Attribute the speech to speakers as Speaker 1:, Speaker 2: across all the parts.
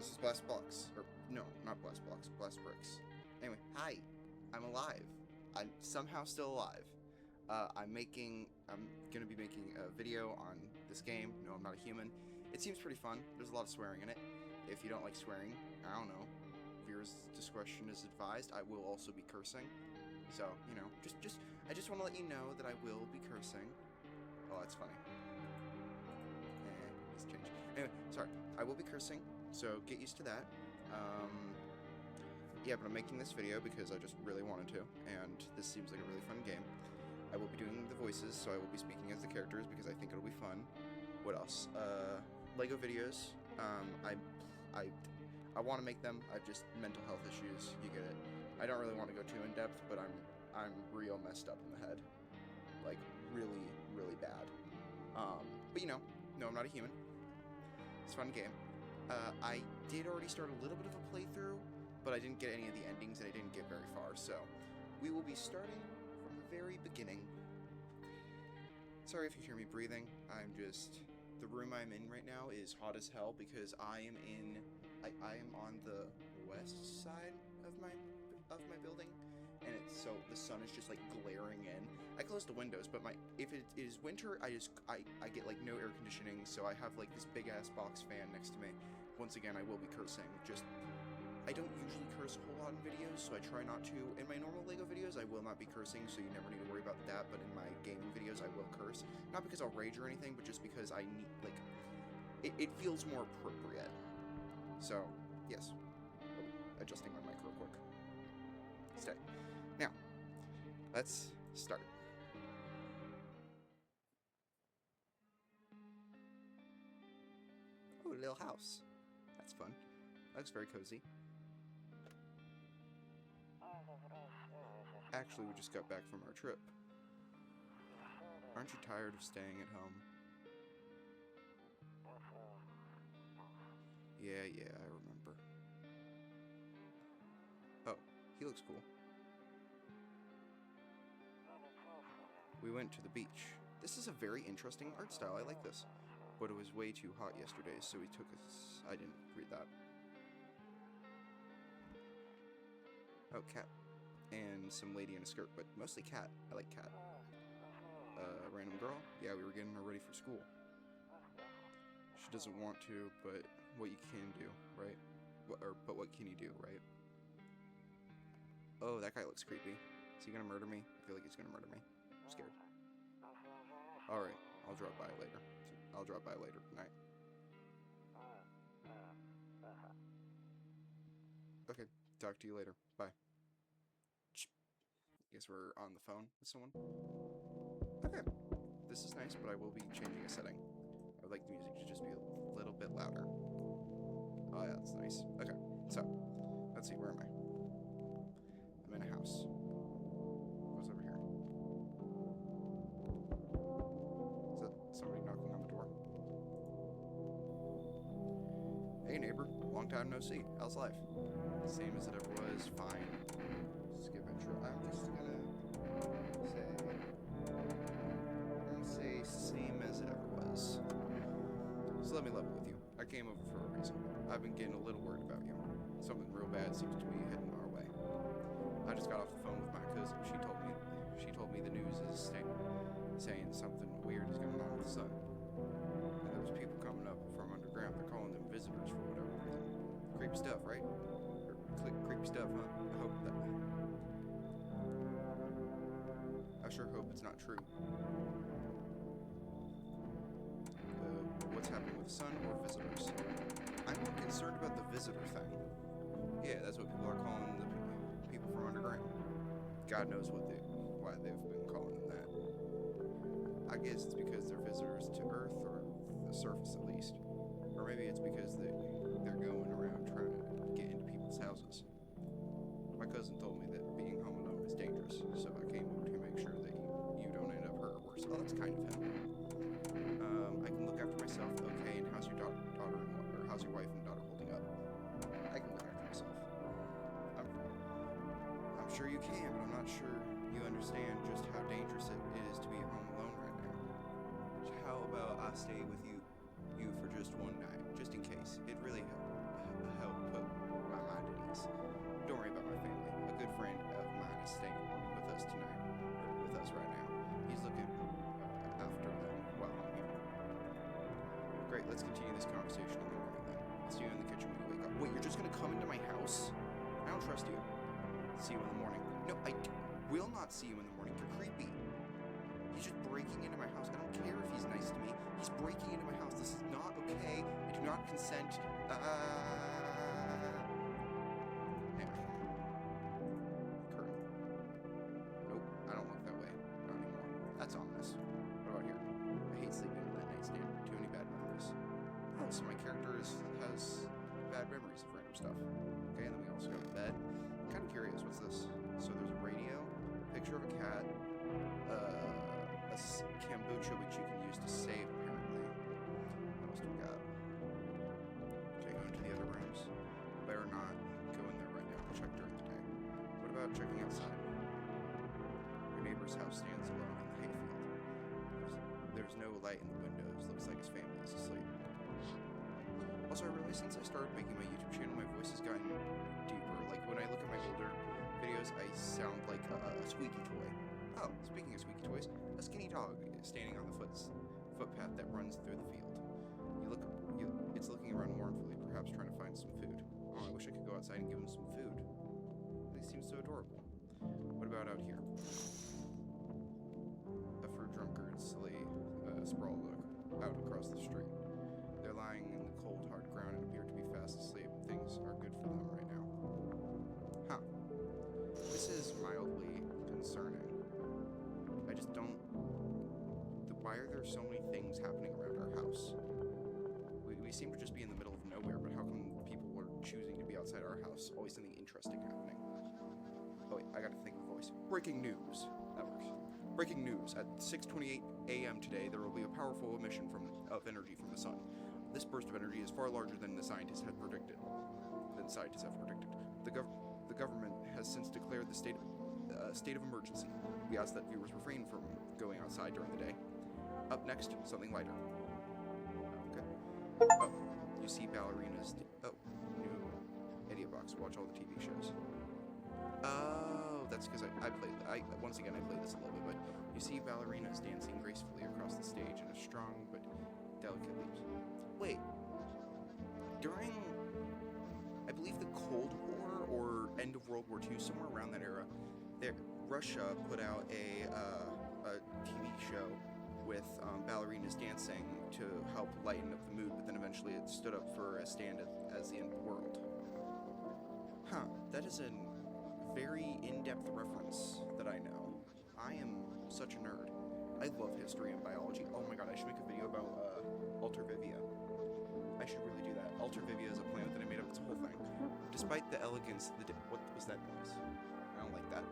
Speaker 1: This is Blast Blocks. Or, no, not Blast Blocks, Blast Bricks. Anyway, hi. I'm alive. I'm somehow still alive. I'm gonna be making a video on this game. No, I'm not a human. It seems pretty fun. There's a lot of swearing in it. If you don't like swearing, I don't know. Viewers' discretion is advised. I will also be cursing. So, you know, I just want to let you know that I will be cursing. Oh, that's funny. Let's change. Anyway, sorry. I will be cursing, so get used to that. Yeah, but I'm making this video because I just really wanted to, and this seems like a really fun game. I will be doing the voices, so I will be speaking as the characters because I think it'll be fun. What else? Lego videos. I want to make them. I've just mental health issues. You get it. I don't really want to go too in depth, but I'm real messed up in the head, like really, really bad. But you know, no, I'm not a human. It's a fun game. I did already start a little bit of a playthrough, but I didn't get any of the endings and I didn't get very far. So we will be starting from the very beginning. Sorry if you hear me breathing. The room I'm in right now is hot as hell because I am on the west side of my building, and the sun is just like glaring in. I closed the windows, but if it is winter, I get like no air conditioning, so I have like this big ass box fan next to me. Once again, I will be cursing. I don't usually curse a whole lot in videos, so I try not to. In my normal LEGO videos, I will not be cursing, so you never need to worry about that, but in my gaming videos, I will curse. Not because I'll rage or anything, but just because I need, like, it feels more appropriate. So, yes. Adjusting my mic real quick. Stay. Now, let's start. Oh, a little house. That's fun. Looks very cozy. Actually, we just got back from our trip. Aren't you tired of staying at home? Yeah, I remember. Oh, he looks cool. We went to the beach. This is a very interesting art style. I like this. But it was way too hot yesterday, so we took us... I didn't read that. Oh, cat. And some lady in a skirt, but mostly cat. I like cat. Random girl? Yeah, we were getting her ready for school. She doesn't want to, but what you can do, right? But what can you do, right? Oh, that guy looks creepy. Is he gonna murder me? I feel like he's gonna murder me. I'm scared. Alright, I'll drop by later. I'll drop by later tonight. Okay, talk to you later. Bye. Guess we're on the phone with someone. Okay. This is nice, but I will be changing a setting. I would like the music to just be a little bit louder. Oh yeah, that's nice. Okay, so, let's see, where am I? I'm in a house. What's over here? Is that somebody knocking on the door? Hey neighbor, long time no see. How's life? Same as it ever was, fine. Skip intro. I'm just gonna say same as it ever was. So let me level with you. I came over for a reason. I've been getting a little worried about you. Something real bad seems to be heading our way. I just got off the phone with my cousin. She told me the news is saying something weird is going on with the sun. And there's people coming up from underground. They're calling them visitors for whatever reason. Creepy stuff, right? Creepy stuff, huh? I sure hope it's not true. What's happening with the sun or visitors? I'm more concerned about the visitor thing. Yeah, that's what people are calling the people from underground. God knows why they've been calling them that. I guess it's because they're visitors to Earth, or the surface at least. Or maybe it's because they're going around trying to get into people's houses. My cousin told me that being home alone is dangerous, so I came over to make sure that you don't end up hurt or worse. Oh, that's kind of him. I can look after myself, okay, and how's your how's your wife and daughter holding up? I can look after myself. I'm sure you can, but I'm not sure you understand just how dangerous it is to be home alone right now. How about I stay with you for just one night, just in case. It really Great, let's continue this conversation in the morning then. See you in the kitchen when you wake up. Wait, you're just gonna come into my house? I don't trust you. See you in the morning. No, I will not see you in the morning. You're creepy. He's just breaking into my house. I don't care if he's nice to me. He's breaking into my house. This is not okay. I do not consent. Current. Nope, I don't look that way. Not anymore. That's ominous. What about here? I hate sleeping on that nightstand. Too many bad memories. Oh, so my character has bad memories of random stuff. Okay, and then we also go to bed. I'm kind of curious. What's this? So there's a radio, picture of a cat, a kombucha which you can use to save, apparently. What else do we got? Okay, go into the other rooms. Better not go in there right now. Check during the day. What about checking outside? Your neighbor's house stands alone in the hayfield. There's no light in the windows. Looks like his family is asleep. Also, I realized since I started making my YouTube channel, my voice has gotten deeper. Like, when I look at my older videos, I sound like a squeaky toy. Oh, speaking of squeaky toys, a skinny dog is standing on the footpath that runs through the field. It's looking around mournfully, perhaps trying to find some food. Oh, I wish I could go outside and give him some food. They seem so adorable. What about out here? A few drunkards lay sprawled out across the street. They're lying in the cold, hard ground and appear to be fast asleep. Things are good for them right now. Huh. This is mildly concerning. I just don't... Why are there so many things happening around our house? We seem to just be in the middle of nowhere, but how come people are choosing to be outside our house? Always something interesting happening. Oh wait, I gotta think of a voice. Breaking news. That works. Breaking news. At 6:28 a.m. today, there will be a powerful emission of energy from the sun. This burst of energy is far larger than scientists have predicted. The government has since declared the state of emergency. We ask that viewers refrain from going outside during the day. Up next, something lighter. Okay. Oh, you see ballerinas. New Idiot Box. Watch all the TV shows. Oh, that's because once again I played this a little bit, but you see ballerinas dancing gracefully across the stage in a strong but delicate leap. Wait. During, I believe, the Cold War or end of World War II, somewhere around that era, Russia put out a TV show with ballerinas dancing to help lighten up the mood, but then eventually it stood up for a stand as the end of the world. Huh, that is a very in-depth reference that I know. I am such a nerd. I love history and biology. Oh my god, I should make a video about Ultravivia. I should really do that. Ultravivia is a planet that I made up. It's a whole thing. Despite the elegance, what was that noise? I don't like that.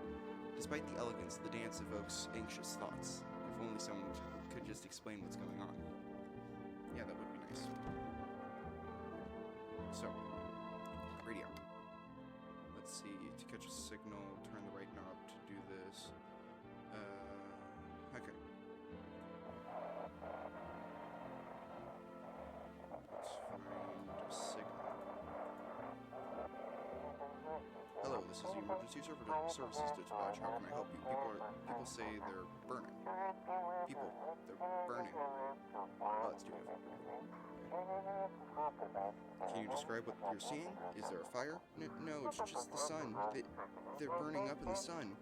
Speaker 1: Despite the elegance, the dance evokes anxious thoughts. If only someone could just explain what's going on. Yeah, that would be nice. So, radio. Let's see, to catch a signal, turn the right knob to do this. Okay. Let's find a signal. Hello, this is the emergency services dispatch. How can I help you? People say they're burning. They're burning. Oh, let's do it. Can you describe what you're seeing? Is there a fire? No, it's just the sun. They're burning up in the sun.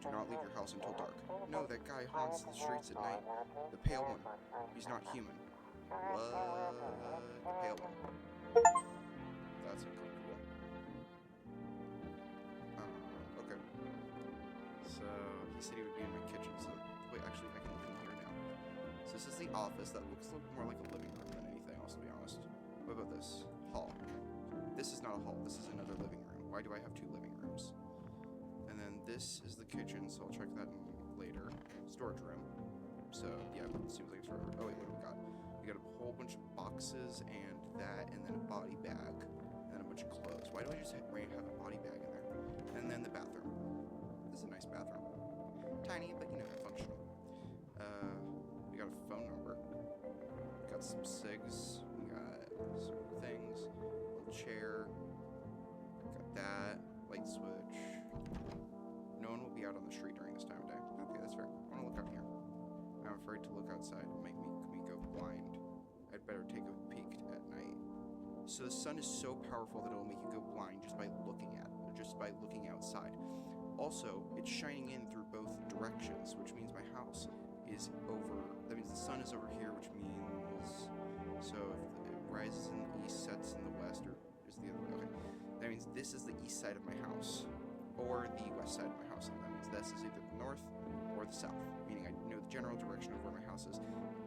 Speaker 1: Do not leave your house until dark. No, that guy haunts the streets at night. The pale one. He's not human. What? The pale one. That's uncomfortable. Okay. So, he said he would be in my kitchen, so... Wait, actually, I can look in here now. So this is the office. That looks a little more like a living room than anything else, to be honest. What about this? Hall. This is not a hall. This is another living room. Why do I have two living rooms? And then this is the kitchen, so I'll check that in later. Storage room. So, yeah, it seems like a storage room. Oh, wait, what do we got? We got a whole bunch of boxes and that, and then a body bag, and then a bunch of clothes. Why do I just have a body bag in there? And then the bathroom. This is a nice bathroom. Tiny, but, you know, functional. We got a phone number. We got some cigs. We got some things. A little chair. Got that. Light switch. No one will be out on the street during this time of day. Okay, that's fair. I want to look out here. I have afraid to look outside and make me go blind. I'd better take a peek at night. So the sun is so powerful that it'll make you go blind just by looking outside. Also, it's shining in through both directions, which means my house is over. That means the sun is over here, which means so if it rises in the east, sets in the west, or is the other way. Okay, that means this is the east side of my house, or the west side of my house, and that means this is either the north or the south. Meaning I know the general direction of where my house is.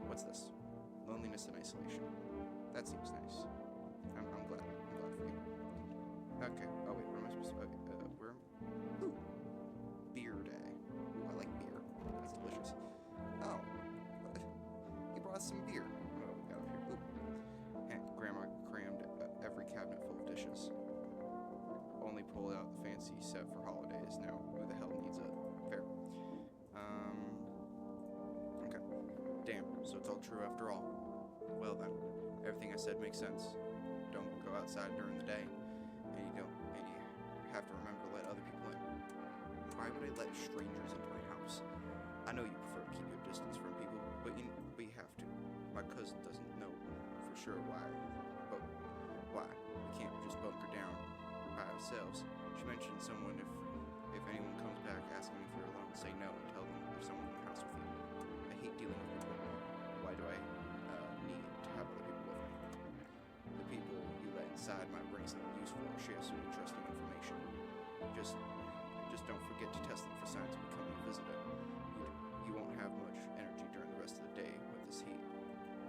Speaker 1: What's this? Loneliness and isolation. That seems nice. I'm glad. I'm glad for you. Okay. Oh wait, what am I supposed to? Okay, where? Ooh, beer day. Ooh, I like beer. That's delicious. Oh, he brought us some beer. What do we got up here? Ooh, and Grandma crammed every cabinet full of dishes. Only pulled out the fancy set for holidays. Now, who the hell needs a fair? Okay. Damn. So it's all true after all. Well then, everything I said makes sense. Don't go outside during the day, and you have to remember to let other people in. Why would I let strangers into my house? I know you prefer to keep your distance from people, but you have to. My cousin doesn't know for sure why, but why? We can't just bunker down by ourselves. She mentioned someone if anyone comes back asking if you're alone, say no and tell them there's someone in the house with you. I hate dealing with people. Why do I need to have other people with me? The people you let inside might bring something useful or share some interesting information. Just don't forget to test them for signs of becoming a visitor. You won't have much energy during the rest of the day with this heat.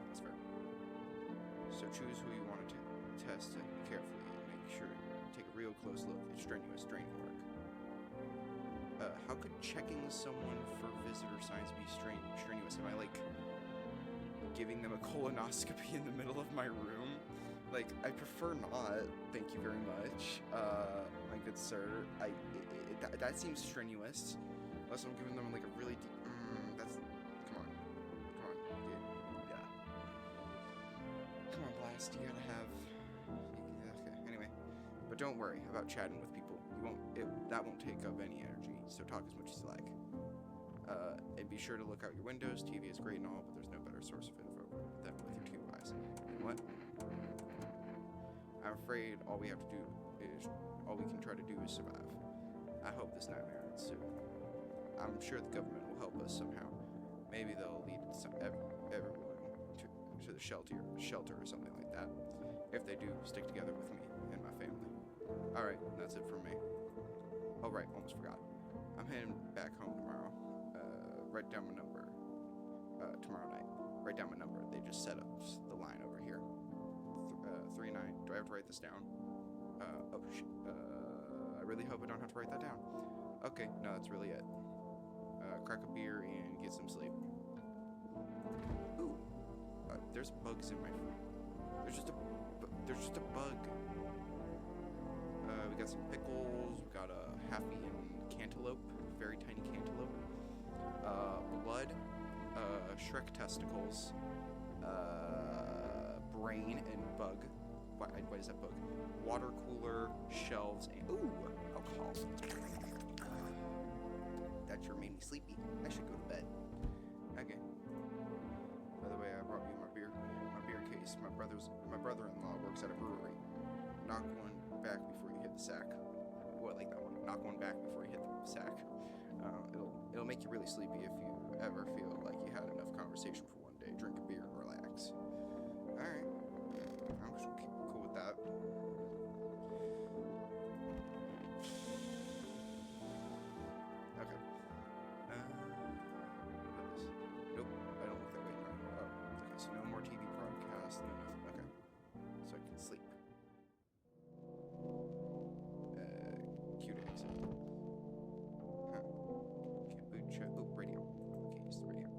Speaker 1: That's fair. So choose who you want to test carefully and make sure you take a real close look at strenuous draining work. How could checking someone for visitor signs be strenuous? Am I like giving them a colonoscopy in the middle of my room? Like, I prefer not. Thank you very much, my good sir. That seems strenuous. Unless I'm giving them like a really deep. Come on, dude. Yeah. Come on, Blast. You gotta have. Okay. Anyway, but don't worry about chatting with people. That won't take up any energy. So talk as much as you like. And be sure to look out your windows. TV is great and all, but there's no better source of info than with your two eyes. What? I'm afraid all we can try to do is survive. I hope this nightmare ends soon. I'm sure the government will help us somehow. Maybe they'll lead everyone to the shelter or something like that. If they do, stick together with me and my family. Alright, that's it from me. Oh right, almost forgot. I'm heading back home tomorrow. Write down my number. Tomorrow night. Write down my number. They just set up the line over here. 39. Do I have to write this down? Oh shit. I really hope I don't have to write that down. Okay, no, that's really it. Crack a beer and get some sleep. Ooh, there's bugs in my. There's just a bug. We got some pickles. We got a half-eaten cantaloupe, very tiny cantaloupe. Blood. Shrek testicles. Brain and bug. What is that bug? Water cooler, shelves, and ooh, alcohol. That sure made me sleepy. I should go to bed. Okay. By the way, I brought you my beer case. My brother-in-law works at a brewery. Knock one back before you hit the sack. Oh, I like that one. Knock one back before you hit the sack. It'll make you really sleepy if you ever feel like you had enough conversation for one day. Drink a beer and relax. All right. I'm cool with that. Okay. Nope, I don't look that way anymore. Oh, okay, so no more TV broadcast, no nothing. Okay. So I can sleep. Cue to exit. Huh. Kombucha. Oh, radio. Okay, use the radio.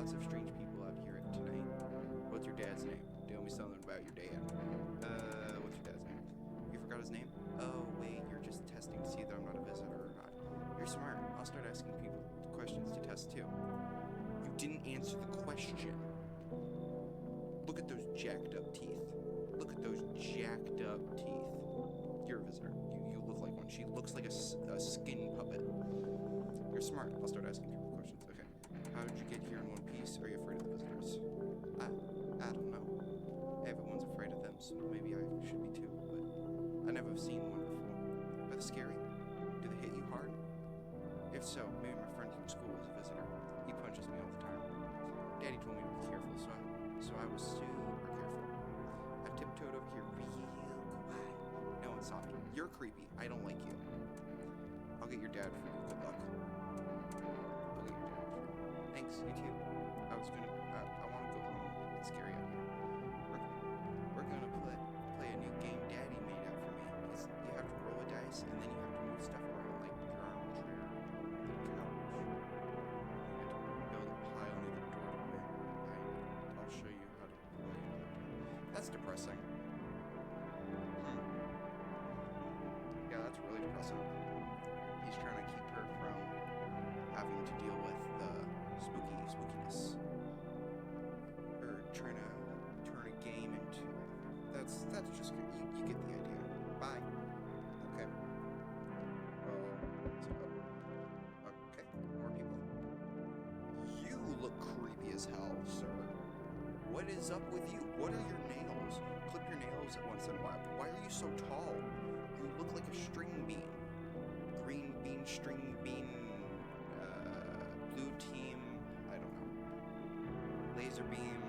Speaker 1: lots of strange people out here tonight. What's your dad's name? Tell me something about your dad. What's your dad's name? You forgot his name? Oh, wait, you're just testing to see that I'm not a visitor or not. You're smart. I'll start asking people questions to test too. You didn't answer the question. Look at those jacked up teeth. Look at those jacked up teeth. You're a visitor. You look like one. She looks like a skin puppet. You're smart. I'll start asking people questions. Okay. How did you get here in one piece? Are you afraid of the visitors? I don't know. Everyone's afraid of them, so maybe I should be too, but I never have seen one before. Are they scary? Do they hit you hard? If so, maybe my friend from school is a visitor. He punches me all the time. Daddy told me to be careful, so I was super careful. I've tiptoed over here real quiet. No one saw me. You're creepy. I don't like you. I'll get your dad for you. Good luck. I'll get your dad for you. Thanks, you too. I want to go home. It's scary out here. We're gonna play a new game Daddy made up for me. You have to roll a dice, and then you have to move stuff around, like your armchair, the couch. You have to build a pile near the doorway. I'll show you how to play another time. That's depressing. Yeah, that's really depressing. He's trying to keep her from having to deal with the spookiness. Or trying to turn a game into... That's just good. You get the idea. Bye. Okay. Okay, more people. You look creepy as hell, sir. What is up with you? What are your nails? Clip your nails once in a while. But why are you so tall? You look like a string bean. Green bean, string bean, blue team, I don't know. Laser beam,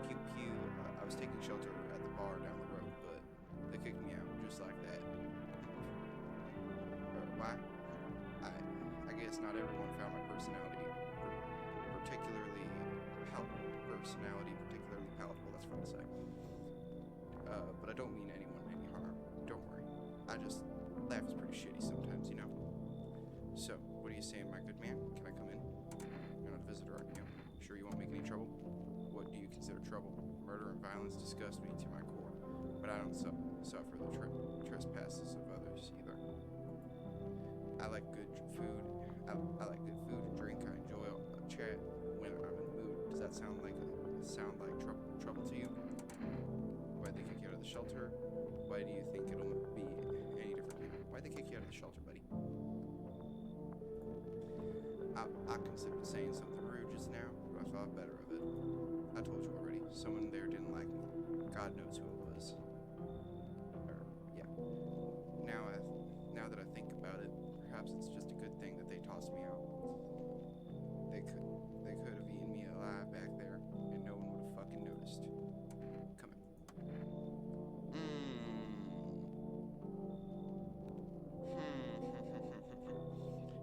Speaker 1: pew pew. I was taking shelter at the bar down the road, but they kicked me out just like that. Why? I guess not everyone found my personality particularly palatable. That's fun to say. But I don't mean anyone any harm. Don't worry. I just laugh is pretty shitty sometimes, you know? So, what are you saying, my good man? Can I come in? You're not a visitor, aren't you? Sure you won't make any trouble? What do you consider trouble? Murder and violence disgust me to my core, but I don't suffer the trespasses of others either. I like good food. I like good food and drink. I enjoy a chat when I'm in the mood. Does that sound like trouble to you? Why'd they kick you out of the shelter? Why do you think it'll be any different? Why'd they kick you out of the shelter, buddy? I considered saying something rude just now, but I thought better of it. I told you already. Someone there didn't like me. God knows who it was. Yeah. Now that I think about it, perhaps it's just a good thing that they tossed me out. They could have eaten me alive back there, and no one would have fucking noticed. Come in.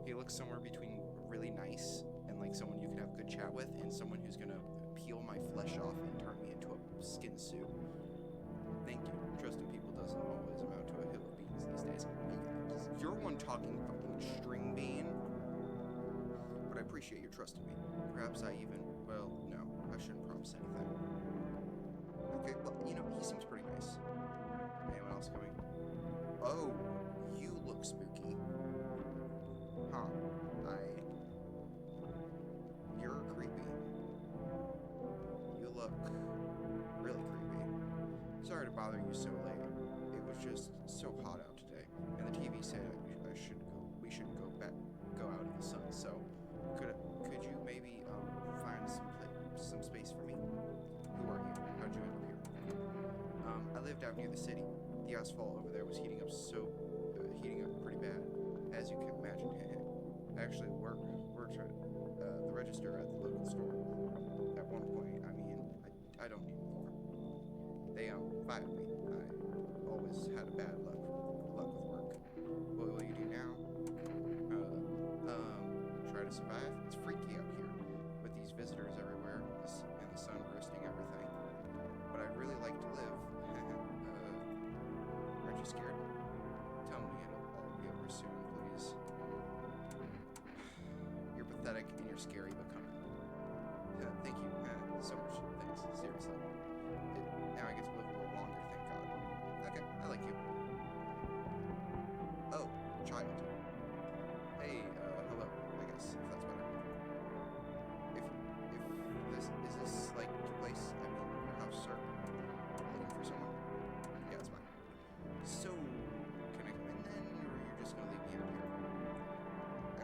Speaker 1: He looks somewhere between really nice and like someone you can have a good chat with, and someone who's gonna peel my flesh off and turn me into a skin suit. Thank you. Trusting people doesn't always amount to a hill of beans these days. You're one talking fucking string bean. But I appreciate your trust in me. Perhaps I even... Well, no. I shouldn't promise anything. Okay, well, you know, he seems pretty nice. Anyone else coming? Oh, you look spooky. Huh. You're creepy. You look really creepy. Sorry to bother you so late. It was just so hot out today, and the TV said we shouldn't go out in the sun. So, could you maybe find some space for me? Who are you? How'd you end up here? I lived out near the city. The asphalt over there was heating up pretty bad, as you can imagine. I actually worked at the register at the local store. At one point, I don't need more. They fired me. I always had a bad luck with work. What will you do now? Try to survive. It's freaky out here with these visitors everywhere and the sun roasting everything. But I'd really like to live. Aren't you scared? Tell me it'll all be over soon, please. You're pathetic and you're scary, but come in. so much things. Seriously. Now I get to live a little longer, thank God. Okay, I like you. Oh, child. Hey, hello, I guess, if that's better. If this like your place? I mean, your house, sir? Looking for someone? Yeah, it's fine. So, can I come in then, or you're just gonna leave me out here?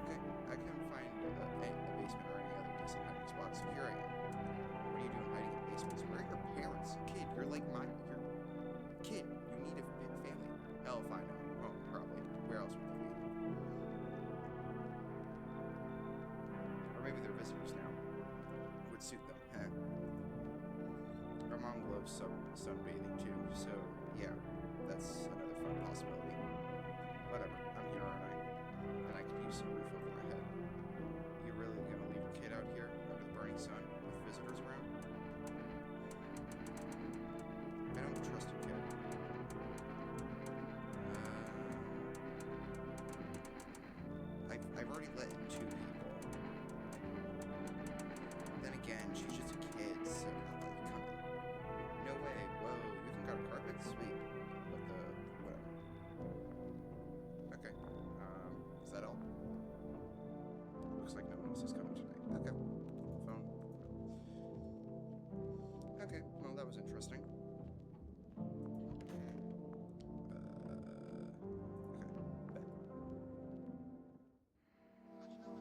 Speaker 1: Okay, I can find a basement or any other decent hiding spot, so here I am. What are you doing hiding in basements? Where are your parents? Kid, you're like mine. You're... Kid, you need a family. Hell if I know. Oh, probably. Where else would they be? Or maybe they're visitors now. Would suit them, huh? Our mom loves sunbathing too, so yeah, that's another fun possibility. Whatever, I'm here, aren't I? And I could use some roof over my head. You really gonna leave a kid out here under the burning sun with visitors around? I don't trust you, kid. I've already let in 2 people. Then again, she's just a kid, so come on. No way. Whoa, you even got a carpet? Sweet. But whatever. Okay. Is that all? Looks like no one else is coming tonight. Okay. Phone. Okay, well that was interesting.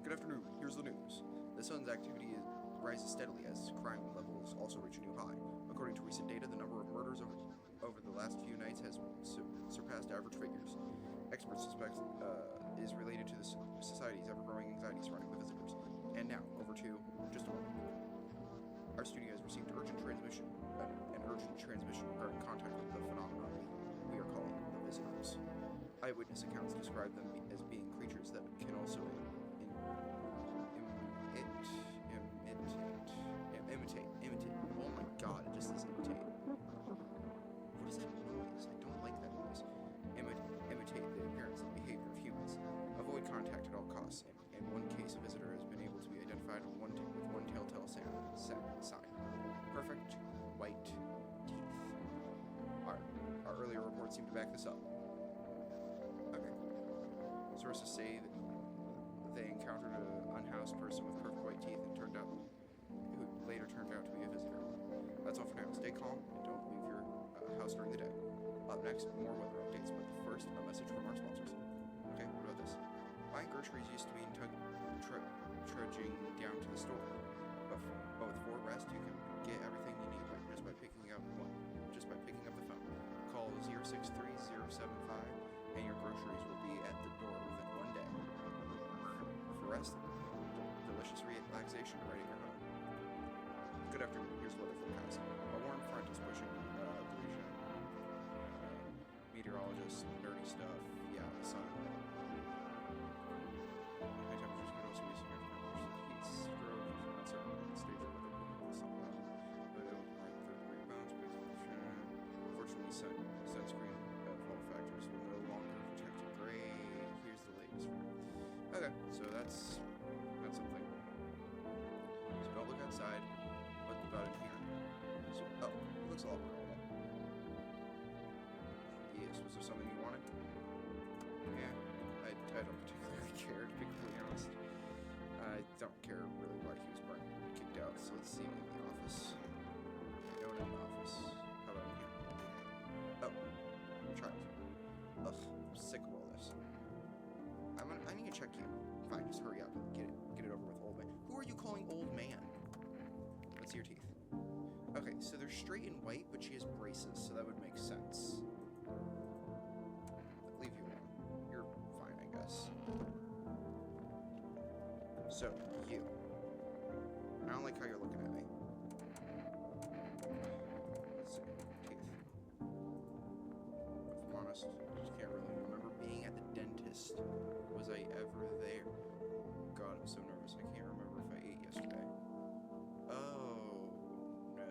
Speaker 1: Good afternoon. Here's the news. The sun's activity rises steadily as crime levels also reach a new high. According to recent data, the number of murders over the last few nights has surpassed average figures. Experts suspect is related to the society's ever-growing anxiety surrounding the visitors. And now, over to just a moment. Our studio has received an urgent transmission regarding contact with the phenomenon we are calling the visitors. Eyewitness accounts describe them as being creatures that can also imitate. Oh my god, it just says imitate. What is that noise? I don't like that noise. Imitate the appearance and behavior of humans. Avoid contact at all costs. In one case, a visitor has been able to be identified with one telltale sign. Perfect white teeth. Our earlier reports seem to back this up. Okay. Sources say that they encountered an unhoused person with perfect white teeth who later turned out to be a visitor. That's all for now. Stay calm and don't leave your house during the day. Up next, more weather updates, but first, a message from our sponsors. Okay, what about this? Buying groceries used to mean trudging down to the store, but with Ford Rest, you can get everything you need just by picking up the phone. Call 063075, and your groceries will be at the door within 1 day. For Rest, delicious relaxation right at your home. Good afternoon. Here's the weather forecast. A warm front is pushing pollution. Meteorologists, dirty stuff. Yeah, the sun. High temperatures can also be significant. Heat stroke if you're not certain what stage of weather will be sunlight. But it will mark the rebounds based on pollution. Unfortunately, sunscreen fall factors will no longer protect you. Great. Here's the latest. Okay, so that's something. So don't look outside. What about in here? So, oh, it looks all normal. Yes, was there something you wanted? Yeah, I don't particularly care, to be completely honest. I don't care really why he was kicked out, so let's see in the office. No one in the office. How about in here? Oh, child. Ugh, I'm sick of all this. I need to check you. Fine, just hurry up and get it over with, old man. Who are you calling old man? Let's see your teeth. Okay, so they're straight and white, but she has braces, so that would make sense. Leave you alone. You're fine, I guess. So, you. I don't like how you're looking at me. Let's see. Teeth. If I'm honest, I just can't really remember being at the dentist. Was I ever there? God, I'm so nervous. I can't remember if I ate yesterday. Oh, no.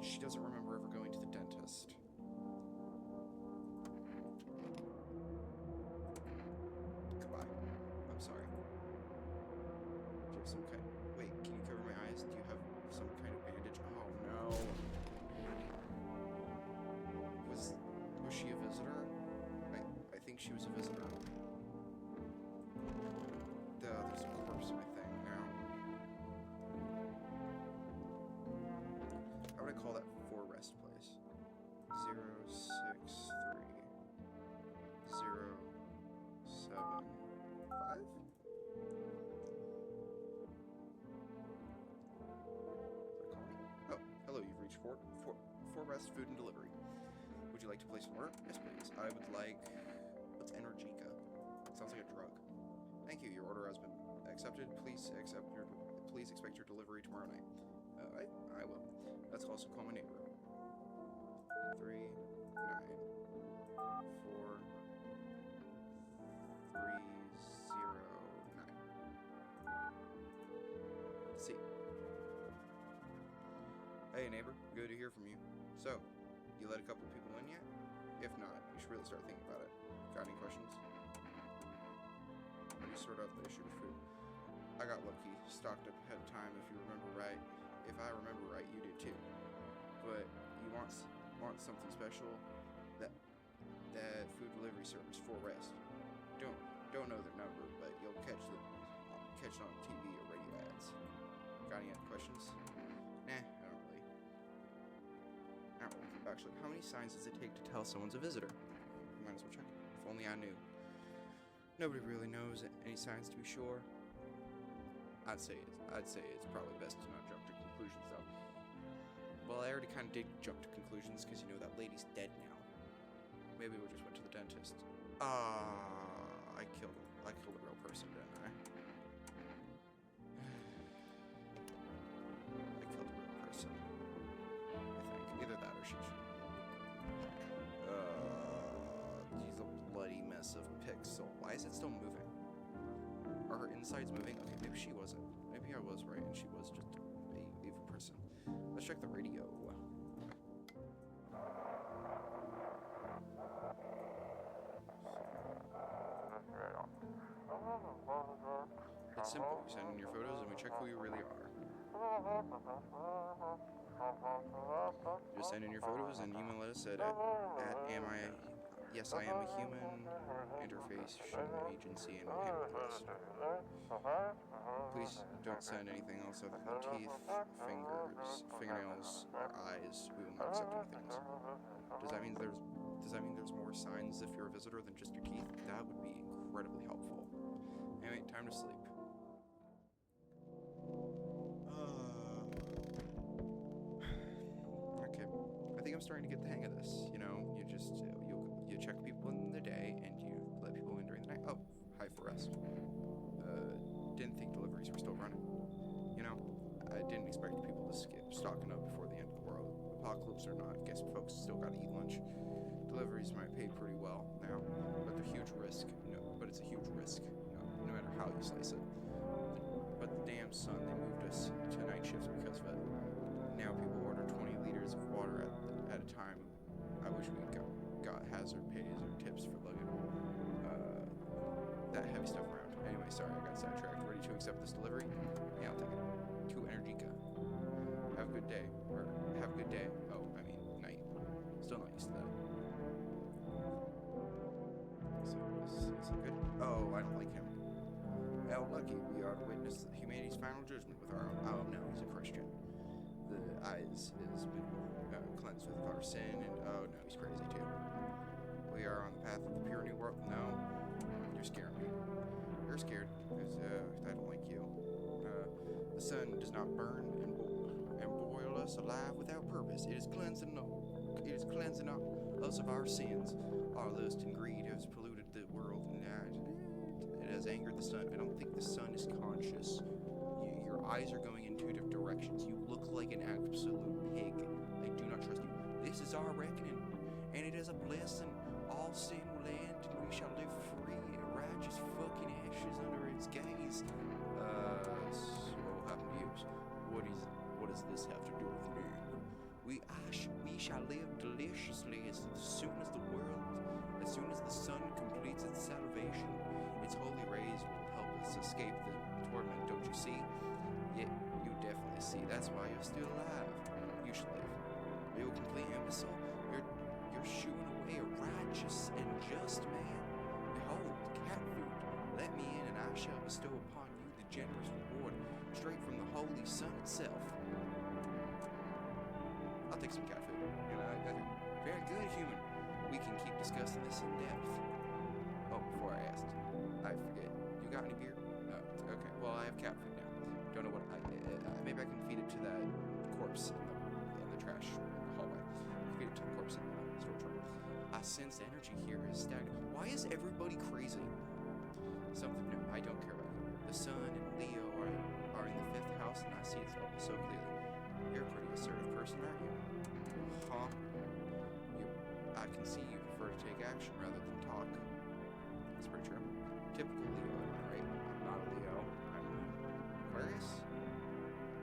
Speaker 1: She doesn't remember ever going to the dentist. Goodbye. I'm sorry. some kind. Wait, can you cover my eyes? Do you have some kind of bandage? Oh no. Was she a visitor? I think she was a visitor. There's a corpse in my thing now. How would I call that for rest place? 063075? Oh, hello, you've reached for rest food and delivery. Would you like to place an order? Yes, please. I would like... What's Energica? Sounds like a drug. Thank you, your order has been accepted. Please expect your delivery tomorrow night. I will. Let's also call my neighbor. 394-309. See. Hey neighbor, good to hear from you. So, you let a couple people in yet? If not, you should really start thinking about it. Got any questions? How do you sort out the issue with food? I got lucky, stocked up ahead of time if you remember right. If I remember right, you did too. But you want something special? That food delivery service for rest. Don't know their number, but you'll catch it on TV or radio ads. Got any other questions? Nah, I don't really. Actually, how many signs does it take to tell someone's a visitor? Might as well check. If only I knew. Nobody really knows any signs to be sure. I'd say it's probably best to not jump to conclusions though. Well, I already kind of did jump to conclusions because you know that lady's dead now. Maybe we just went to the dentist. I killed a real person, didn't I? I killed a real person. I think either that or she. She's a bloody mess of pixel. Why is it still moving? Are her insides moving? Okay, maybe she wasn't. Maybe I was right and she was just a evil person. Let's check the radio. It's simple. You send in your photos and we check who you really are. Just send in your photos and email us at yes I am a human interface agency and we'll handle the rest. Please don't send anything else other than teeth, fingernails, or eyes. We will not accept anything else. Does that mean there's more signs if you're a visitor than just your teeth? That would be incredibly helpful. Anyway, time to sleep. Okay, I think I'm starting to get the hang of this. You know, you check people in the day and you let people in during the night. Oh, hi for rest. Didn't think deliveries were still running. You know, I didn't expect people to skip stocking up before the end of the world. Apocalypse or not, guess folks still gotta eat lunch. Deliveries might pay pretty well now, but they're huge risk. It's a huge risk, no matter how you slice it. But the damn sun, they moved us to night shifts because of it. Now people order 20 liters of water at a time. I wish we got hazard pays or tips for lugging that heavy stuff around. Anyway, sorry, I got sidetracked. Ready to accept this delivery? Yeah, I'll take it. To Energica. Have a good day. Or have a good day. Oh, I mean, night. Still not used to that. So, is it good? Oh, I don't like him. Well, lucky, we are to witness humanity's final judgment with our own. Oh, no, he's a Christian. The eyes is been cleansed with our sin, and oh, no, he's crazy too. We are on the path of the pure new world. No, you're scaring me. You're scared, because I don't like you. The sun does not burn and boil us alive without purpose. It is cleansing us of our sins. Our lust and greed has polluted the world, and it has angered the sun. I don't think the sun is conscious. Your eyes are going in two different directions. You look like an absolute pig. I do not trust you. This is our reckoning, and it is a blessing. All sin will end, and we shall live free, righteous fucking ashes under its gaze. So what happened to you? What does this have to do with me? We shall live deliciously as soon as the sun completes its salvation. Its holy rays will help us escape the torment, don't you see? see, that's why you're still alive. You should live. You complete imbecile. You're shooing away a righteous and just man. Behold, cat food. Let me in, and I shall bestow upon you the generous reward, straight from the holy sun itself. I'll take some cat food. Very good, human. We can keep discussing this in depth. Oh, before I asked, I forget. You got any beer? Okay. Well, I have cat food now. Don't know what maybe I can feed it to that corpse in the trash hallway. Feed it to the corpse in the storage room. I sense the energy here is stagnant. Why is everybody crazy? Something new. I don't care about you. The sun and Leo are in the 5th house, and I see it so clearly. You're a pretty assertive person, aren't you? Huh? I can see you prefer to take action rather than talk. That's pretty true. Typical Leo, am I right? I'm not a Leo. I'm Aquarius?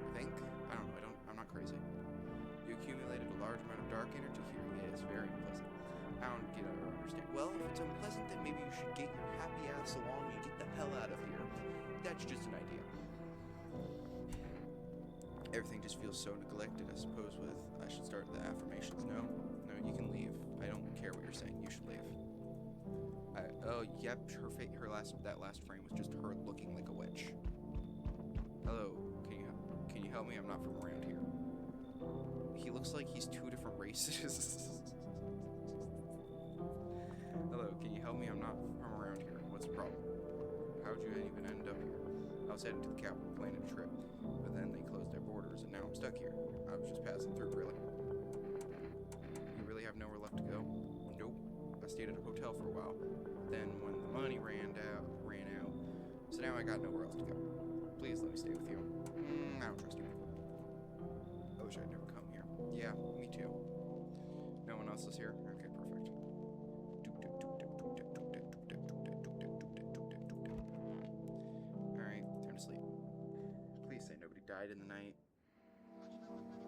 Speaker 1: I think? I don't know. I'm not crazy. You accumulated a large amount of dark energy here. Yeah, it's very unpleasant. I don't get or understand. Well, if it's unpleasant, then maybe you should get your happy ass along and get the hell out of here. That's just an idea. Everything just feels so neglected. I suppose I should start the affirmations. No, you can leave. I don't care what you're saying. You should leave. Oh, yep. That last frame was just her looking like a witch. Hello. Can you help me? I'm not from around here. He looks like he's 2 different races. Hello. Can you help me? I'm not from around here. What's the problem? How'd you even end up here? I was heading to the capital planning a trip, but then they closed their borders, and now I'm stuck here. I was just passing through, really. You really have nowhere left to go? Nope. I stayed at a hotel for a while. Then when the money ran out, so now I got nowhere else to go. Please let me stay with you. I don't trust you. I wish I'd never come here. Yeah, me too. No one else is here? Okay, perfect. Alright, time to sleep. Please say nobody died in the night.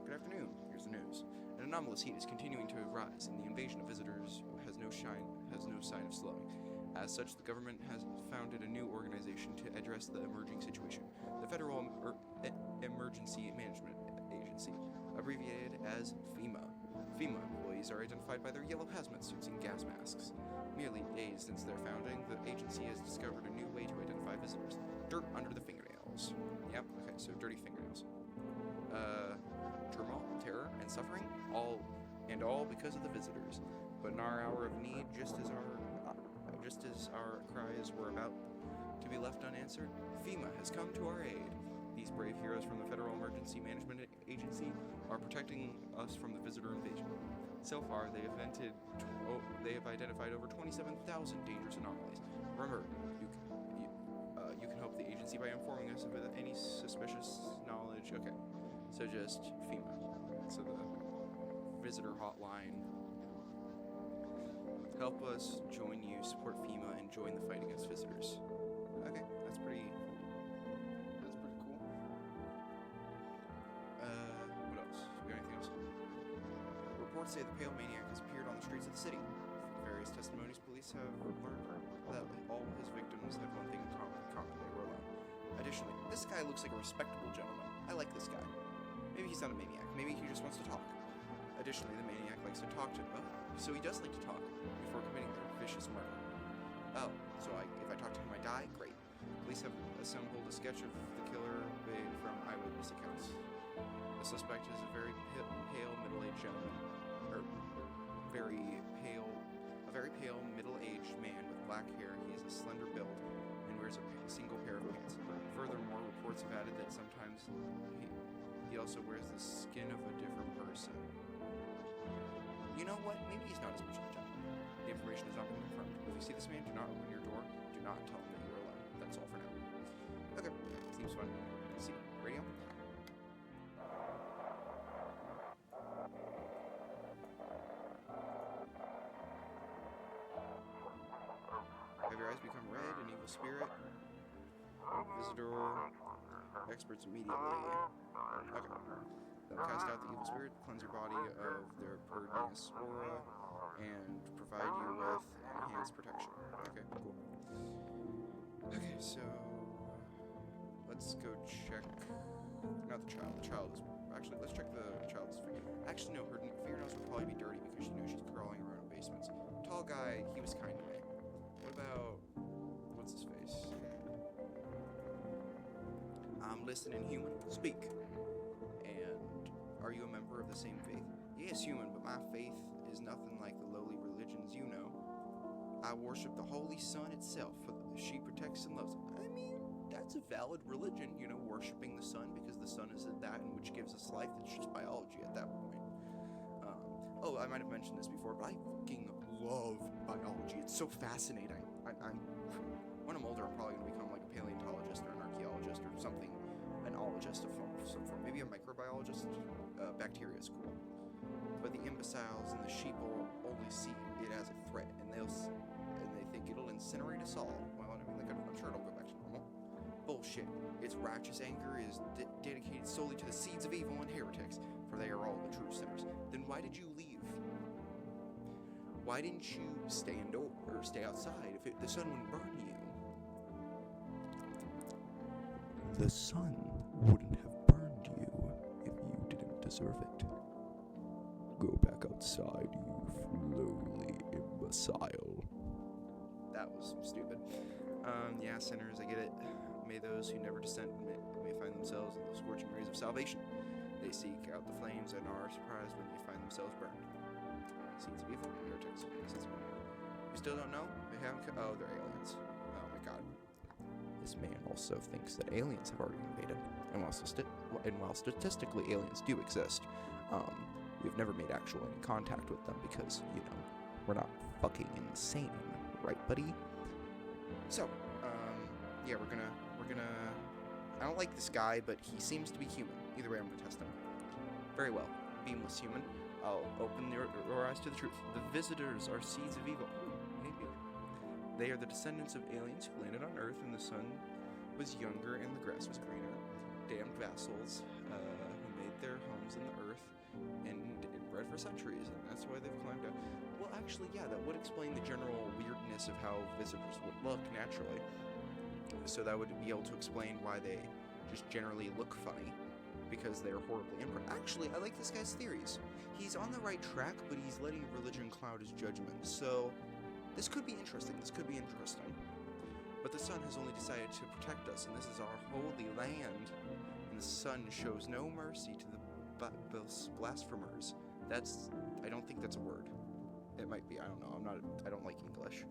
Speaker 1: Good afternoon. Here's the news. An anomalous heat is continuing to rise, and the invasion of visitors has no sign of slowing. As such, the government has founded a new organization to address the emerging situation, the Federal Emergency Management Agency, abbreviated as FEMA. FEMA employees are identified by their yellow hazmat suits and gas masks. Merely days since their founding, the agency has discovered a new way to identify visitors. Dirt under the fingernails. Yep, okay, so dirty fingernails. Turmoil, terror, and suffering, all because of the visitors. But in our hour of need, just as our cries were about to be left unanswered, FEMA has come to our aid. These brave heroes from the Federal Emergency Management Agency are protecting us from the visitor invasion. So far, they have identified over 27,000 dangerous anomalies. Remember, you can help the agency by informing us of any suspicious knowledge. Okay, so just FEMA. So the visitor hotline. Help us join you, support FEMA, and join the fight against visitors. Okay, that's pretty cool. What else? We got anything else? Reports say the Pale Maniac has appeared on the streets of the city. From various testimonies, police have learned that all his victims had one thing in common: they were alone. Additionally, this guy looks like a respectable gentleman. I like this guy. Maybe he's not a maniac. Maybe he just wants to talk. Additionally, the maniac likes to talk to... so he does like to talk before committing their vicious murder. Oh, so if I talk to him, I die? Great. Police have assembled a sketch of the killer from eyewitness accounts. The suspect is a very pale middle-aged gentleman, a very pale middle-aged man with black hair. He has a slender build and wears a single pair of pants. Furthermore, reports have added that sometimes he also wears the skin of a different person. You know what? Maybe he's not as much of a gentleman. The information has not been confirmed. If you see this man, do not open your door. Do not tell him that you are alone. That's all for now. Okay, seems fun. Let's see. Radio? Have your eyes become red, an evil spirit? Visitor. Experts immediately. Okay. They'll cast out the evil spirit, cleanse your body of their poisonous aura, and provide you with enhanced protection. Okay, cool. Okay, so let's go check Not the child. The child is... Actually, let's check the child's... Actually, no, her fingernails would probably be dirty because she knows she's crawling around in basements. Tall guy, he was kind to me. What about... What's his face? I'm listening, human. Speak. And are you a member of the same faith? Yes, human, but my faith is nothing like the lowly religions you know. I worship the Holy Sun itself, for she protects and loves it. I mean, that's a valid religion, you know, worshiping the sun, because the sun is that in which gives us life. It's just biology at that point. Oh, I might have mentioned this before, but I fucking love biology. It's so fascinating. When I'm older, I'm probably going to become like a paleontologist or an archaeologist or something, an ologist of some form. Maybe a microbiologist. Bacteria is cool. But the imbeciles and the sheep will only see it as a threat, and they think it'll incinerate us all. Well, I mean, like, I'm sure it'll go back to normal. Bullshit. Its righteous anger is dedicated solely to the seeds of evil and heretics, for they are all the true sinners. Then why did you leave? Why didn't you stay indoors or stay outside if the sun wouldn't burn you? The sun wouldn't have burned you if you didn't deserve it. Go back outside, you lowly imbecile. That was stupid. Yeah, sinners, I get it. May those who never dissent may find themselves in the scorching rays of salvation. They seek out the flames and are surprised when they find themselves burned. Seeds of evil, heretics. You still don't know? They haven't. Oh, they're aliens. Oh my god. This man also thinks that aliens have already invaded, and while statistically aliens do exist, we've never made actual any contact with them because, you know, we're not fucking insane, right, buddy? So, yeah, we're gonna. I don't like this guy, but he seems to be human. Either way, I'm gonna test him. Very well, beamless human. I'll open your eyes to the truth. The visitors are seeds of evil. Maybe. They are the descendants of aliens who landed on Earth, and the sun was younger and the grass was greener. Damned vassals who made their homes in the earth and bred for centuries, and that's why they've climbed out. Well, actually, yeah, that would explain the general weirdness of how visitors would look naturally. So that would be able to explain why they just generally look funny, because they're horribly inbred. Actually, I like this guy's theories. He's on the right track, but he's letting religion cloud his judgment. So this could be interesting. But the sun has only decided to protect us, and this is our holy land. And the sun shows no mercy to the blasphemers. I don't think that's a word. It might be. I don't know. I don't like English.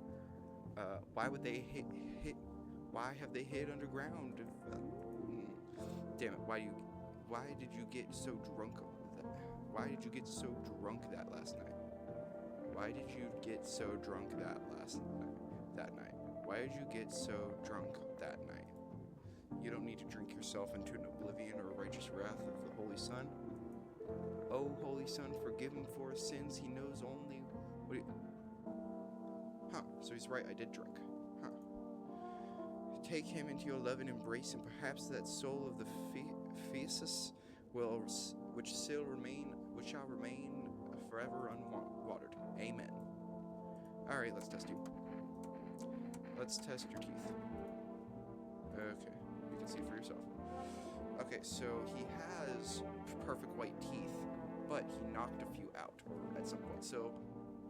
Speaker 1: Why would they hit? Why have they hid underground? Damn it! Why did you get so drunk? Why did you get so drunk that last night? Why did you get so drunk that night? Why did you get so drunk that night? You don't need to drink yourself into an oblivion or righteous wrath of the Holy Sun. Oh, Holy Sun, forgive him for his sins. He knows only what he... Huh, so he's right, I did drink. Huh. Take him into your loving embrace, and perhaps that soul of the Phaesus which shall remain forever unwatered. Amen. Alright, let's test you. Let's test your teeth. Okay, you can see for yourself. Okay, so he has perfect white teeth, but he knocked a few out at some point. So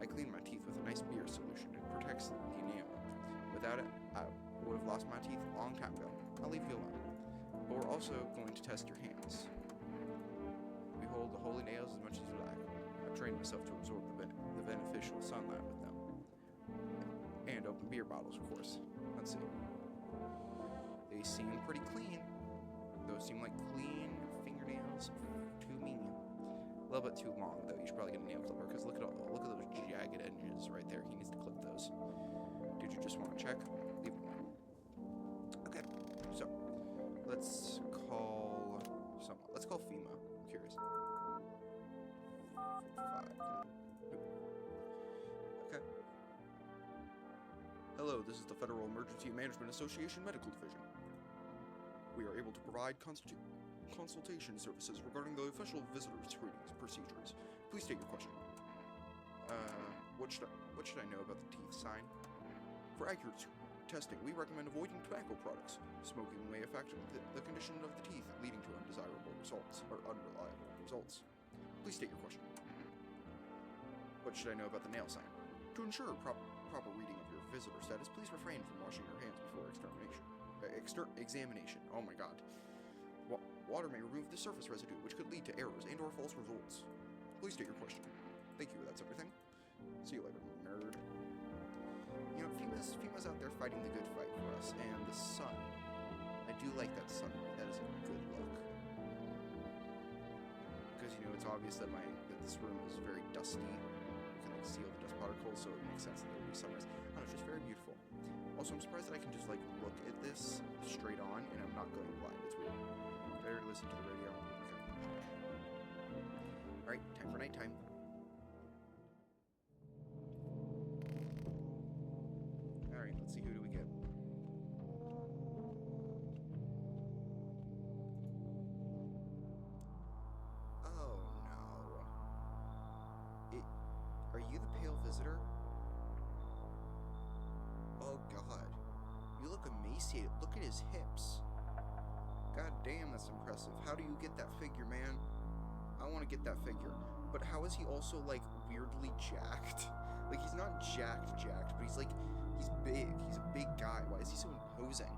Speaker 1: I cleaned my teeth with a nice beer solution. It protects the enamel. Without it, I would have lost my teeth a long time ago. I'll leave you alone. But we're also going to test your hands. Behold the holy nails as much as you like. I've trained myself to absorb the beneficial sunlight with them. And open beer bottles, of course. Let's see. They seem pretty clean. Those seem like clean fingernails to me. A little bit too long, though. You should probably get a nail clipper, because look at those jagged edges right there. He needs to clip those. Did you just want to check? Leave it alone. Okay, so let's call someone. Let's call FEMA. I'm curious. 5. Okay. Hello, this is the Federal Emergency Management Association Medical Division. We are able to provide consultation services regarding the official visitor screening procedures. Please state your question. What should I know about the teeth sign? For accurate testing, we recommend avoiding tobacco products. Smoking may affect the condition of the teeth, leading to undesirable results, or unreliable results. Please state your question. What should I know about the nail sign? To ensure proper reading of your visitor status, please refrain from washing your hands before examination. Oh my god. Water may remove the surface residue, which could lead to errors and or false results. Please state your question. Thank you, that's everything. See you later, nerd. You know, FEMA's out there fighting the good fight for us, and the sun. I do like that sun. That is a good look. Because, you know, it's obvious that this room is very dusty. You can, like, see all the dust particles, so it makes sense that there will be sunrise. I don't know, it's just very beautiful. Also, I'm surprised that I can just, like, look at this straight on, and I'm not going blind. It's weird. Better listen to the radio. Okay. Alright, time for nighttime. Alright, let's see, who do we get? Oh, no. Are you the pale visitor? Oh, God. You look emaciated. Look at his hips. God damn, that's impressive. How do you get that figure, man? I want to get that figure. But how is he also, like, weirdly jacked? Like, he's not jacked, but he's, like, he's big. He's a big guy. Why is he so imposing?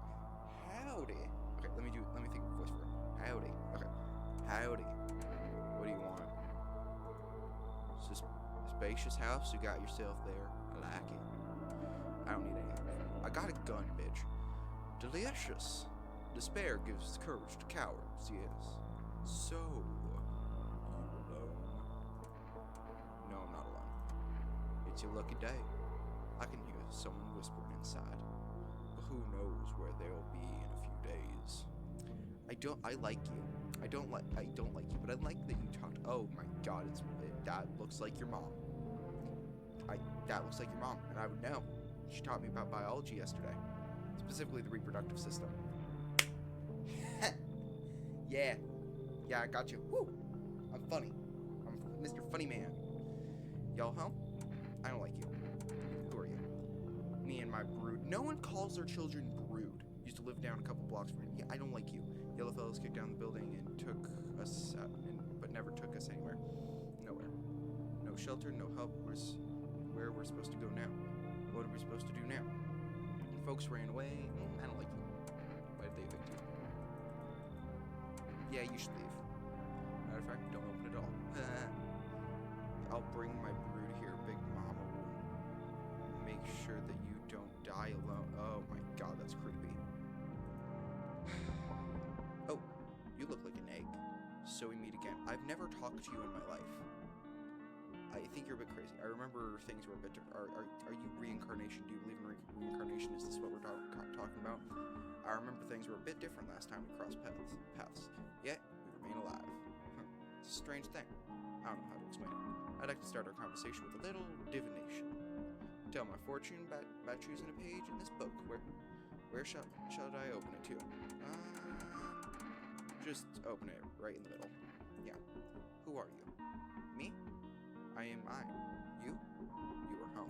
Speaker 1: Howdy. Okay, let me think of a voice for him. Howdy. Okay. Howdy. What do you want? It's just a spacious house you got yourself there. I like it. I don't need anything. I got a gun, bitch. Delicious. Despair gives courage to cowards, yes. So, you alone? No, I'm not alone. It's your lucky day. I can hear someone whispering inside. But who knows where they'll be in a few days. I like you. I don't like you, but I like that you talked. Oh my god, that looks like your mom. That looks like your mom, and I would know. She taught me about biology yesterday. Specifically the reproductive system. Yeah, I got you. Woo! I'm funny. I'm Mr. Funny Man. Y'all home? I don't like you. Who are you? Me and my brood. No one calls their children brood. Used to live down a couple blocks from here. Yeah, I don't like you. Yellow fellows kicked down the building and took us out, but never took us anywhere. Nowhere. No shelter, no help. Where we're supposed to go now? What are we supposed to do now? And folks ran away. I don't like you. Why did they evict you? Yeah, you should leave. Matter of fact, don't open it all. I'll bring my brood here. Big Mama will make sure that you don't die alone. Oh my god, that's creepy. Oh, you look like an egg. So we meet again. I've never talked to you in my life. I think you're a bit crazy. I remember things were a bit different. Are you reincarnation? Do you believe in reincarnation? Is this what we're talking about? I remember things were a bit different last time we crossed paths. Yet, we remain alive. It's a strange thing. I don't know how to explain it. I'd like to start our conversation with a little divination. Tell my fortune by choosing a page in this book. Where shall I open it to? Just open it right in the middle. Yeah. Who are you? Me? I am I. You? You are home.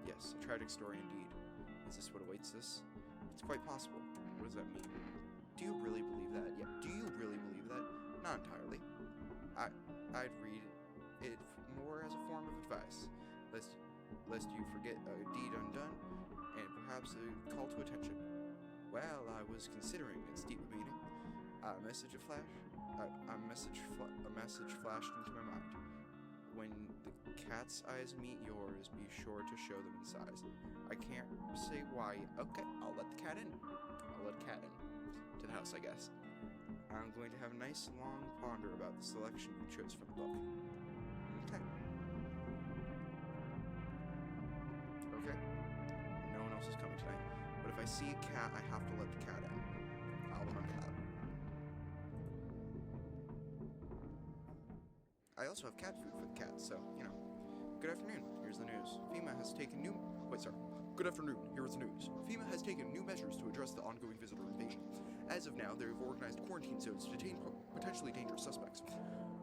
Speaker 1: Yes, a tragic story indeed. Is this what awaits us? It's quite possible. What does that mean? Do you really believe that? Yeah. Do you really believe that? Not entirely. I'd read it more as a form of advice, lest you forget a deed undone, and perhaps a call to attention. Well, I was considering its deeper meaning. A message flashed into my mind. When the cat's eyes meet yours, be sure to show them in size. I can't say why. Okay, I'll let the cat in. To the house, I guess. I'm going to have a nice long ponder about the selection you chose from the book. Okay. No one else is coming tonight. But if I see a cat, I have to let the cat in. I'll remember that. I also have cat food for the cat, so, you know. Good afternoon. Here's the news. FEMA has taken Good afternoon. Here is the news. FEMA has taken new measures to address the ongoing visitor invasion. As of now, they have organized quarantine zones to detain potentially dangerous suspects.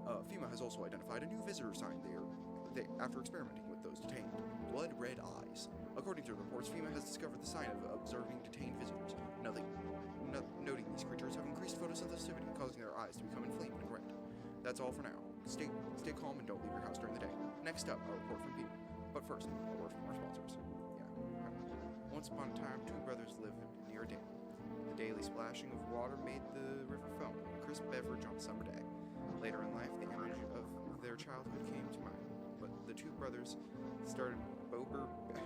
Speaker 1: FEMA has also identified a new visitor sign after experimenting with those detained. Blood red eyes. According to reports, FEMA has discovered the sign of observing detained visitors. Noting these creatures have increased photosensitivity, causing their eyes to become inflamed and red. That's all for now. Stay calm and don't leave your house during the day. Next up, a report from FEMA. But first, a word from our sponsors. Yeah. Once upon a time, two brothers lived near a dam. The daily splashing of water made the river foam, a crisp beverage on a summer day. Later in life, the image of their childhood came to mind. But the two brothers started Bober Brewery.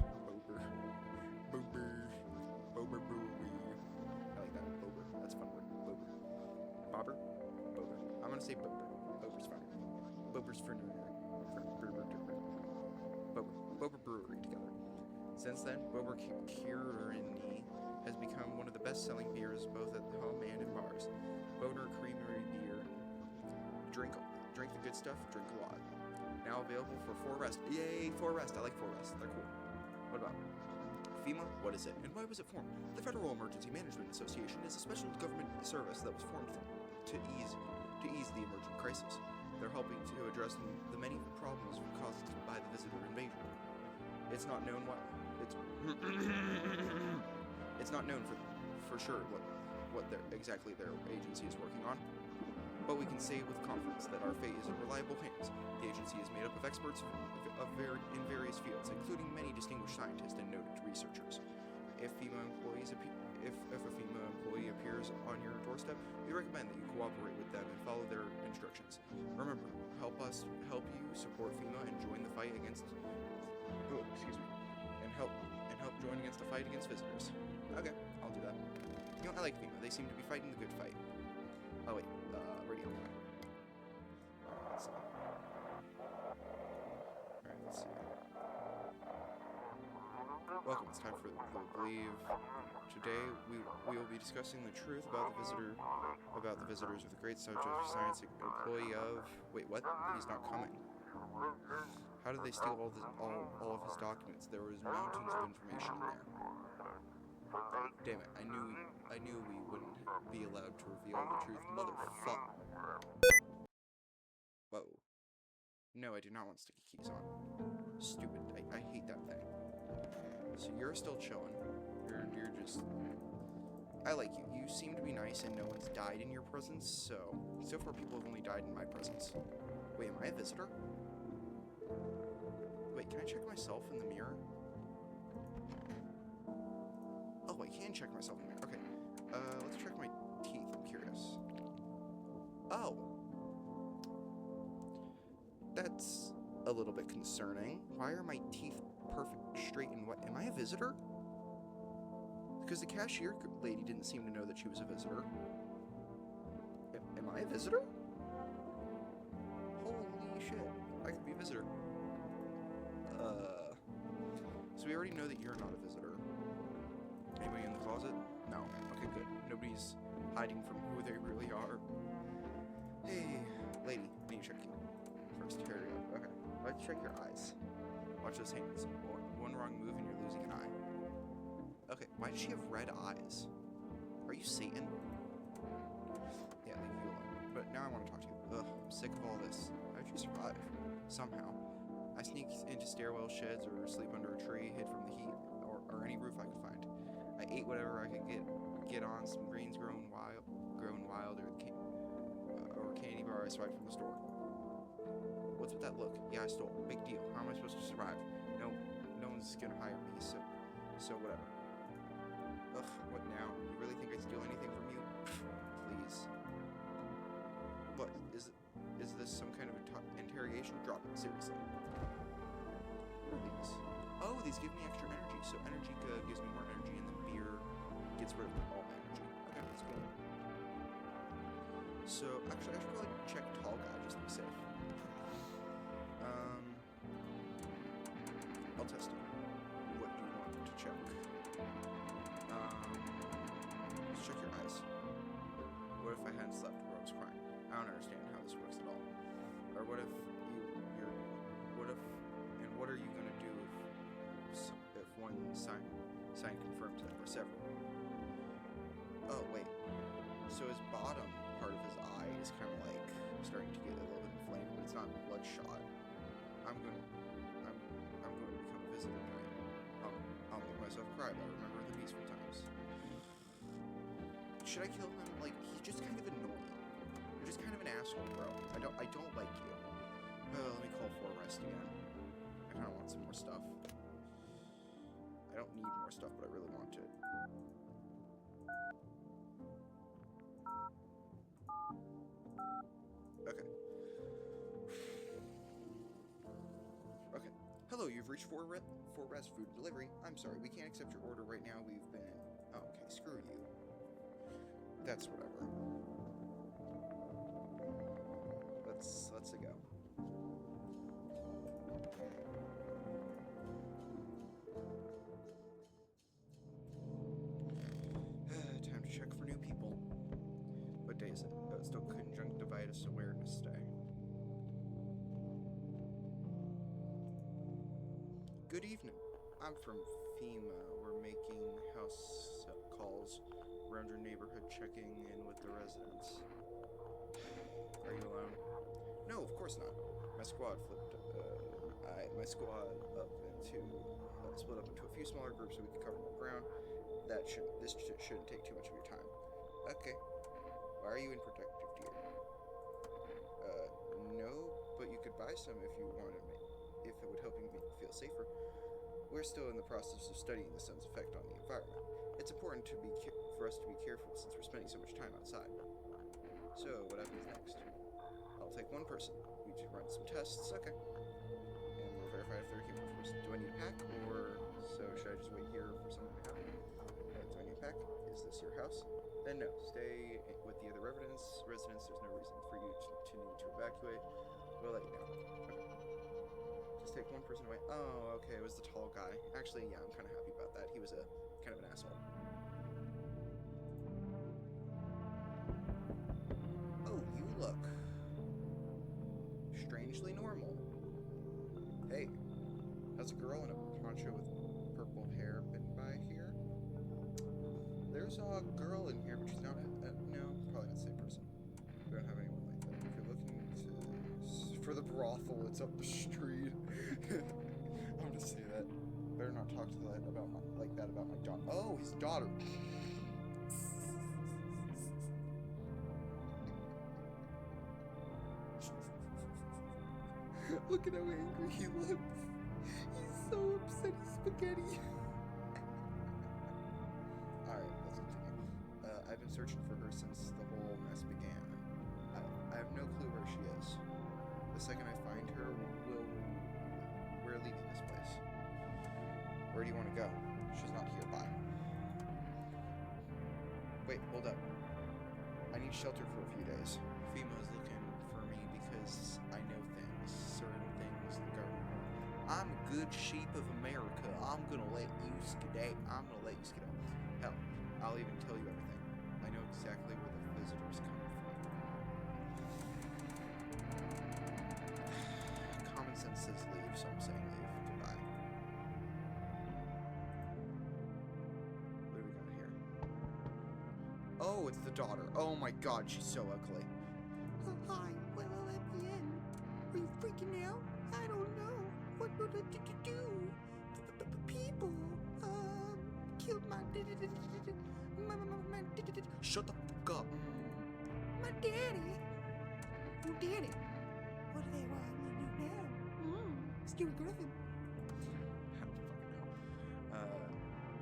Speaker 1: I like that. Bober. That's a fun word. Bober. Bober? Bober. I'm gonna say Bober. Bober's funny. Bober's for Bober Brewery together. Since then, Bober Creamery has become one of the best-selling beers both at home and in bars. Bober Creamery beer. Drink the good stuff, drink a lot. Now available for 4Rest. Yay, 4Rest. I like 4Rest. They're cool. What about FEMA? What is it, and why was it formed? The Federal Emergency Management Association is a special government service that was formed to ease the emergent crisis. They're helping to address the many problems caused by the visitor invasion. It's not known it's not known for sure what exactly their agency is working on, but we can say with confidence that our fate is in reliable hands. The agency is made up of experts in various fields, including many distinguished scientists and noted researchers. If a FEMA employee appears on your doorstep, we recommend that you cooperate with them and follow their instructions. Remember, help you support FEMA and join the fight against help join against the fight against visitors. Okay, I'll do that. You know, I like FEMA. They seem to be fighting the good fight. Oh wait, radio. Alright, let's see. Welcome, it's time for the Believe. Today we will be discussing the truth about the visitors with a great subject of science employee of. Wait, what? He's not coming. How did they steal all of his documents? There was mountains of information in there. Damn it! I knew we wouldn't be allowed to reveal the truth, motherfucker. Whoa. No, I do not want sticky keys on. Stupid. I hate that thing. So you're still chilling. You're just. I like you. You seem to be nice, and no one's died in your presence. So far, people have only died in my presence. Wait, am I a visitor? Wait, can I check myself in the mirror? Oh, I can check myself in the mirror. Okay. Let's check my teeth. I'm curious. Oh. That's a little bit concerning. Why are my teeth perfect, straight, and what? Am I a visitor? Because the cashier lady didn't seem to know that she was a visitor. Am I a visitor? Holy shit. I could be a visitor. So we already know that you're not a visitor. Anybody in the closet? No. Okay, good. Nobody's hiding from who they really are. Hey, lady, I need to check you. First, here we go. Okay, let's check your eyes. Watch those hands. One wrong move and you're losing an eye. Okay, why does she have red eyes? Are you Satan? Yeah, leave you alone. But now I want to talk to you. Ugh, I'm sick of all this. How'd you survive? Somehow. I sneak into stairwell sheds or sleep under a tree, hid from the heat, or any roof I could find. I ate whatever I could get on, some greens grown wild, or candy bar I swiped from the store. What's with that look? Yeah, I stole. Big deal. How am I supposed to survive? No one's gonna hire me, so whatever. Ugh, what now? You really think I'd steal anything from you? Please. What, is this some kind of interrogation? Drop it, seriously. What are these? Oh, these give me extra energy, so energy gives me more energy, and the beer gets rid of all my energy. Okay, that's cool. So, actually, I should probably check tall guy just to be safe. I'll test it. What do you want to check? Let's check your eyes. What if I hadn't slept where I was crying? I don't understand how this works at all. Or what if what are you gonna do if one sign confirms it, or several? Oh wait, so his bottom part of his eye is kind of like starting to get a little bit inflamed, but it's not bloodshot. I'm going visitor tonight. I'll make myself cry by remembering the peaceful times. Should I kill him? Like, he's just kind of annoying. You're just kind of an asshole, bro. I don't like you. Let me call for arrest again. I kind of want some more stuff. I don't need more stuff, but I really want it. Okay. Okay. Hello, you've reached for Rest Food Delivery. I'm sorry, we can't accept your order right now. We've been... Oh, okay, screw you. That's whatever. Let's go. Time to check for new people. What day is it? Oh, it's still Conjunctivitis Awareness Day. Good evening. I'm from FEMA. We're making house calls around your neighborhood, checking in with the residents. Are you alone? No, of course not. My squad split up into a few smaller groups so we can cover more ground. This shouldn't take too much of your time. Okay. Why are you in protective gear? No, but you could buy some if you wanted me, if it would help you feel safer. We're still in the process of studying the sun's effect on the environment. It's important for us to be careful since we're spending so much time outside. So, what happens next? I'll take one person. We need to run some tests. Okay. And we'll verify if they're human first. Do I need a pack, or so should I just wait here for someone to happen? Do I need a pack? Is this your house? Then no. Stay with the other residents. There's no reason for you to need to evacuate. We'll let you know. Okay. Just take one person away. Oh, okay. It was the tall guy. Actually, yeah, I'm kind of happy about that. He was a kind of an asshole. Oh, you look strangely normal. Hey, has a girl in a poncho with purple hair been by here? There's a girl in here, but she's not no, probably not the same person. We don't have anyone like that. If you're looking for the brothel, it's up the street. I'm gonna say that. Better not talk to that about my daughter. Oh, his daughter. Look at how angry he looks. He's so upset. He's spaghetti. Alright, let's continue. I've been searching for her since the whole mess began. I have no clue where she is. The second I find her, we're leaving this place. Where do you want to go? She's not here. Bye. Wait, hold up. I need shelter for a few days. FEMA's looking for me because I know things, certain things the government. I'm a good sheep of America. I'm gonna let you skedaddle. Hell, I'll even tell you everything. I know exactly where the visitors come from. Common sense says leave, so I'm saying leave. Goodbye. What do we got here? Oh, it's the daughter. Oh my god, she's so ugly.
Speaker 2: Hi, well, at the end, are you freaking out? I don't know. What do? People, killed my
Speaker 1: Shut the fuck up.
Speaker 2: my daddy. Your daddy. What do they want me to do now? Stuart Griffin.
Speaker 1: I don't fucking know.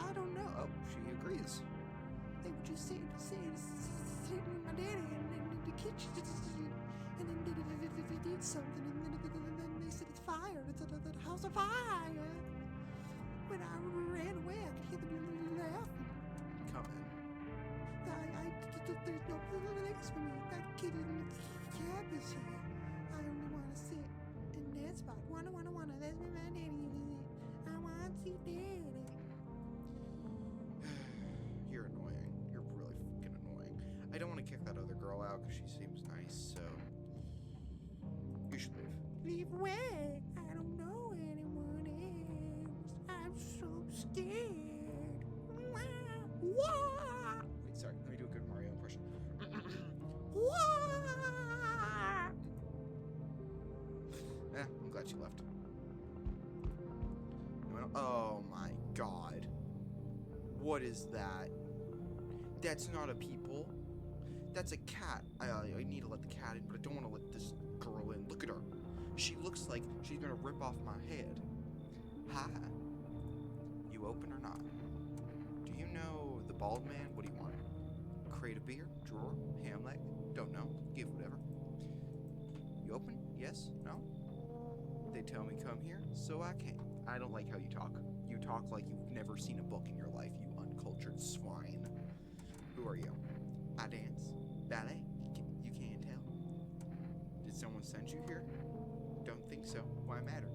Speaker 2: I don't know.
Speaker 1: Oh, she agrees.
Speaker 2: They were just sitting with my daddy in the kitchen, and then they did something, and then they said it's fire. It's the house of fire. When I ran away, I could hear them laughing.
Speaker 1: Come in.
Speaker 2: There's no place for me. That kid in the cab is here. I only want to sit in that spot. Wanna. That's where my daddy is. I want to see daddy.
Speaker 1: You're annoying. You're really fucking annoying. I don't want to kick that other girl out because she seems nice, so you should leave.
Speaker 2: Leave where? I don't know anyone else. I'm so scared. Wah!
Speaker 1: Wait, sorry. Let me do a good Mario impression.
Speaker 2: Wah!
Speaker 1: I'm glad she left. You know what? Oh my god. What is that? That's not a people. That's a cat. I need to let the cat in, but I don't want to let this girl in. Look at her. She looks like she's gonna rip off my head. Hi. You open or not? Do you know the bald man? What do you want? Crate of beer? Drawer? Ham leg? Don't know. Give whatever. You open? Yes? No? They tell me come here, so I came. I don't like how you talk. You talk like you've never seen a book in your life, you uncultured swine. Who are you? I dance. Ballet? You can't tell. Did someone send you here? Don't think so. Why matter?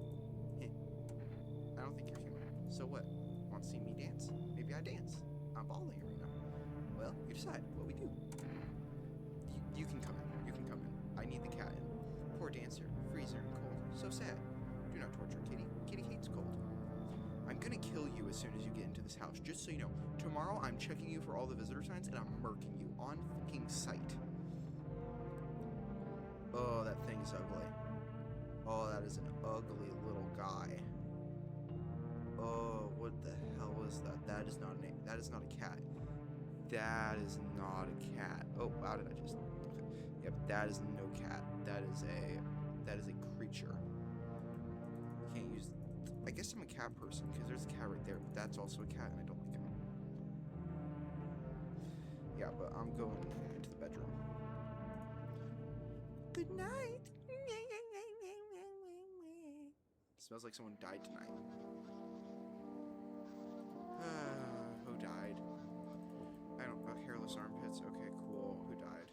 Speaker 1: I don't think you're human. So what? Want to see me dance? Maybe I dance. I'm balling arena. Well, you decide what we do. You can come in. You can come in. I need the cat in. Poor dancer. Freezer and cold. So sad. Do not torture Kitty. Kitty hates cold. I'm gonna kill you as soon as you get into this house, just so you know. Tomorrow I'm checking you for all the visitor signs and I'm murking you on fucking sight. Oh, that thing is ugly. Oh, that is an ugly little guy. Oh, what the hell is that? That is not a name. That is not a cat. That is not a cat. Oh, how did I just? Okay. Yep, that is no cat. That is a creature. Can't use. I guess I'm a cat person because there's a cat right there, but that's also a cat, and I don't like him. Yeah, but I'm going into the bedroom.
Speaker 2: Good night.
Speaker 1: Smells like someone died tonight. Who died? I don't know. Hairless armpits. Okay, cool. Who died?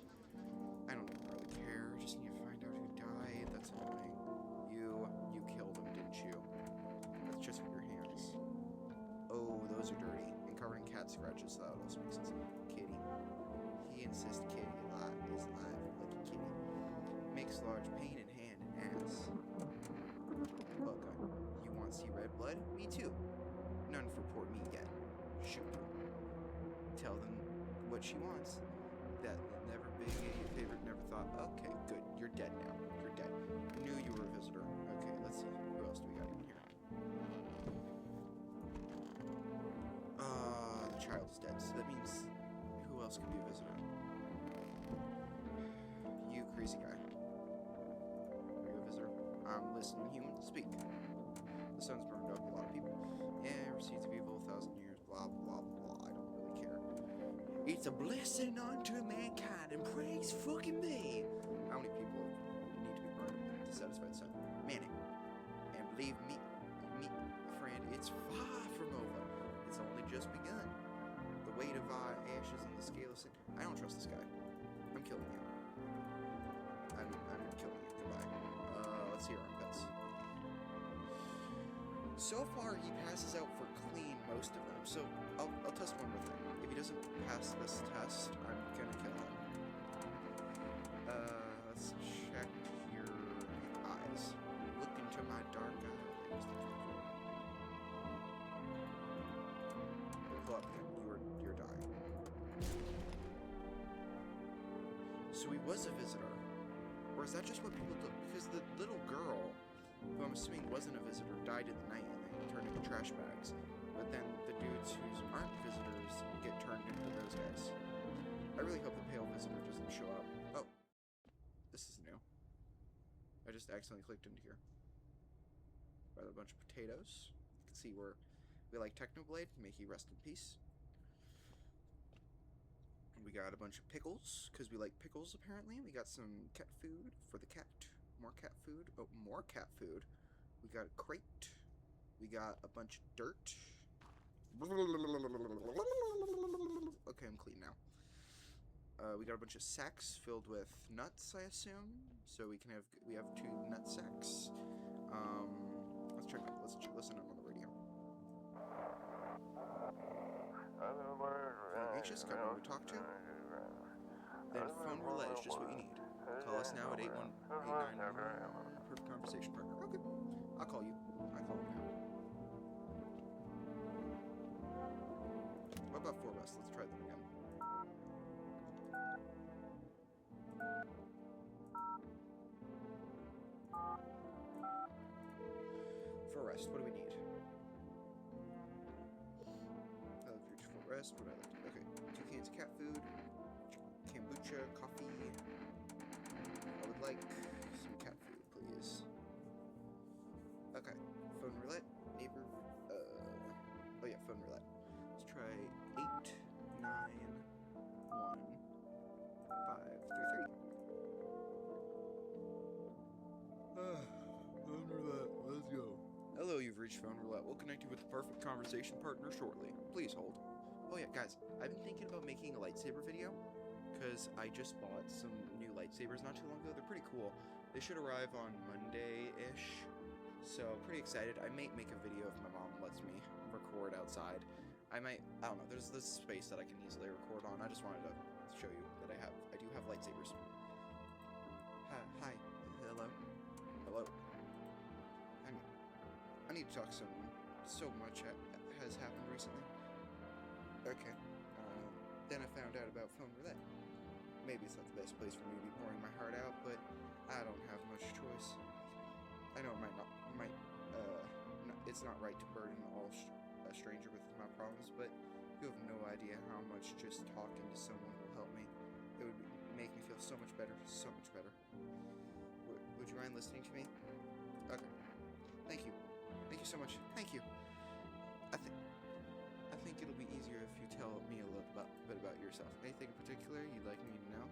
Speaker 1: I don't really care. Just need to find out who died. That's annoying. You killed him, didn't you? That's just with your hands. Oh, those are dirty and covered in cat scratches. So that also makes sense. Kitty. He insists Kitty is alive like a kitty. Makes large pain in hand and ass. Oh god. You want to see red blood? Me too. None for poor me yet. Shoot. Tell them what she wants. That never big idiot favorite never thought. Okay, good. You're dead now. You're dead. Knew you were a visitor. Okay, let's see. Who else do we got in here? The child is dead. So that means who else could be a visitor? You crazy guy. Are you a visitor? I'm listening, human. Speak. The sun's burned up a lot of people. Yeah, receipts of evil 1,000 years. Blah blah blah. I don't really care. It's a blessing unto mankind and praise fucking me. How many people need to be burned up to satisfy the sun? Many. And believe me, friend, it's far from over. It's only just begun. The weight of our ashes on the scale of sin. I don't trust this guy. I'm killing you. I'm killing you. Goodbye. Let's see our pets. So far, he passes out for clean most of them. So I'll test one more thing. If he doesn't pass this test, I'm gonna kill him. Let's check your eyes. Look into my dark eyes. Pull up, you're dying. So he was a visitor, or is that just what people do? Because the little girl, who I'm assuming wasn't a visitor, died in the night and they turned into trash bags. But then the dudes who aren't visitors get turned into those guys. I really hope the pale visitor doesn't show up. Oh, this is new. I just accidentally clicked into here. Got a bunch of potatoes. You can see where we like Technoblade. May he rest in peace. We got a bunch of pickles, because we like pickles apparently. We got some cat food for the cat. More cat food. Oh, more cat food. We got a crate. We got a bunch of dirt. Okay, I'm clean now. We got a bunch of sacks filled with nuts, I assume. So we have 2 nut sacks. Let's listen up on the radio. Anxious, got one to talk to? Then phone roulette is just what you need. Call us now at 8189. Perfect conversation partner. Okay, I'll call you. I call you now. What about 4 West? Let's try them again. For rest, what do we need? rest. What I like to, okay, 2 cans of cat food, kombucha, coffee. I would like some cat food, please. Okay, phone roulette, neighbor, oh yeah, phone roulette. Let's try 8, 9, 1, 5, 3, 3. Phone roulette, let's go. Hello, you've reached phone roulette. We'll connect you with the perfect conversation partner shortly. Please hold. Oh yeah, guys, I've been thinking about making a lightsaber video, because I just bought some new lightsabers not too long ago. They're pretty cool. They should arrive on Monday-ish, so pretty excited. I might make a video if my mom lets me record outside. I don't know, there's this space that I can easily record on. I just wanted to show you that I do have lightsabers. Hi, hello, hello. I need to talk to someone. So much has happened recently. Okay, then I found out about phone roulette. Maybe it's not the best place for me to be pouring my heart out, but I don't have much choice. I know it it's not right to burden a stranger with my problems, but you have no idea how much just talking to someone will help me. It would make me feel so much better, so much better. Would you mind listening to me? Okay. Thank you. Thank you so much. Thank you. I think it'll be easier if you tell me a little bit about yourself. Anything in particular you'd like me to know?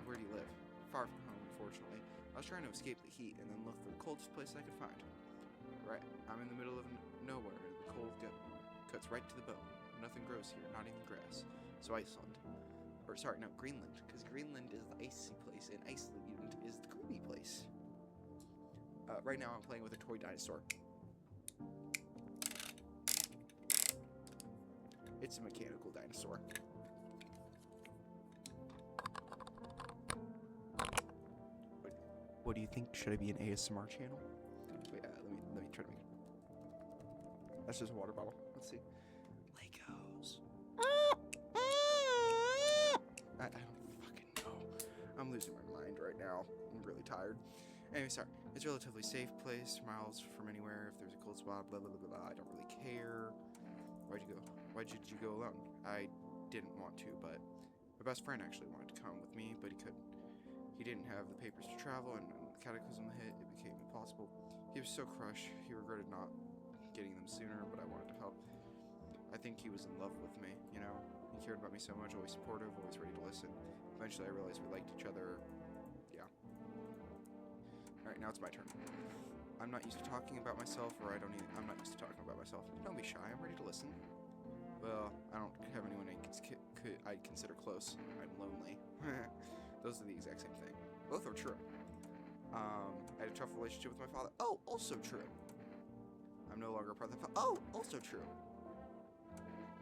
Speaker 1: Where do you live? Far from home, unfortunately. I was trying to escape the heat and then look for the coldest place I could find. Right, I'm in the middle of nowhere. The cold cuts right to the bone. Nothing grows here, not even grass. So Iceland. Or sorry, no, Greenland. Because Greenland is the icy place, and Iceland is the coolly place. Right now I'm playing with a toy dinosaur. It's a mechanical dinosaur. What do you think? Should I be an ASMR channel? Wait, let me try to make it. That's just a water bottle. Let's see. Legos. I don't fucking know. I'm losing my mind right now. I'm really tired. Anyway, sorry. It's a relatively safe place, miles from anywhere. If there's a cold spot, blah, blah, blah, blah, blah. I don't really care. Why'd you go? Why did you go alone? I didn't want to, but my best friend actually wanted to come with me, but he couldn't. He didn't have the papers to travel, and when the cataclysm hit, it became impossible. He was so crushed. He regretted not getting them sooner, but I wanted to help. I think he was in love with me, you know? He cared about me so much, always supportive, always ready to listen. Eventually, I realized we liked each other. Yeah. Alright, now it's my turn. I'm not used to talking about myself, or I'm not used to talking about myself. Don't be shy, I'm ready to listen. Well, I don't have anyone I'd consider close. I'm lonely. Those are the exact same thing. Both are true. I had a tough relationship with my father. Oh, also true. I'm no longer a part of the oh, also true.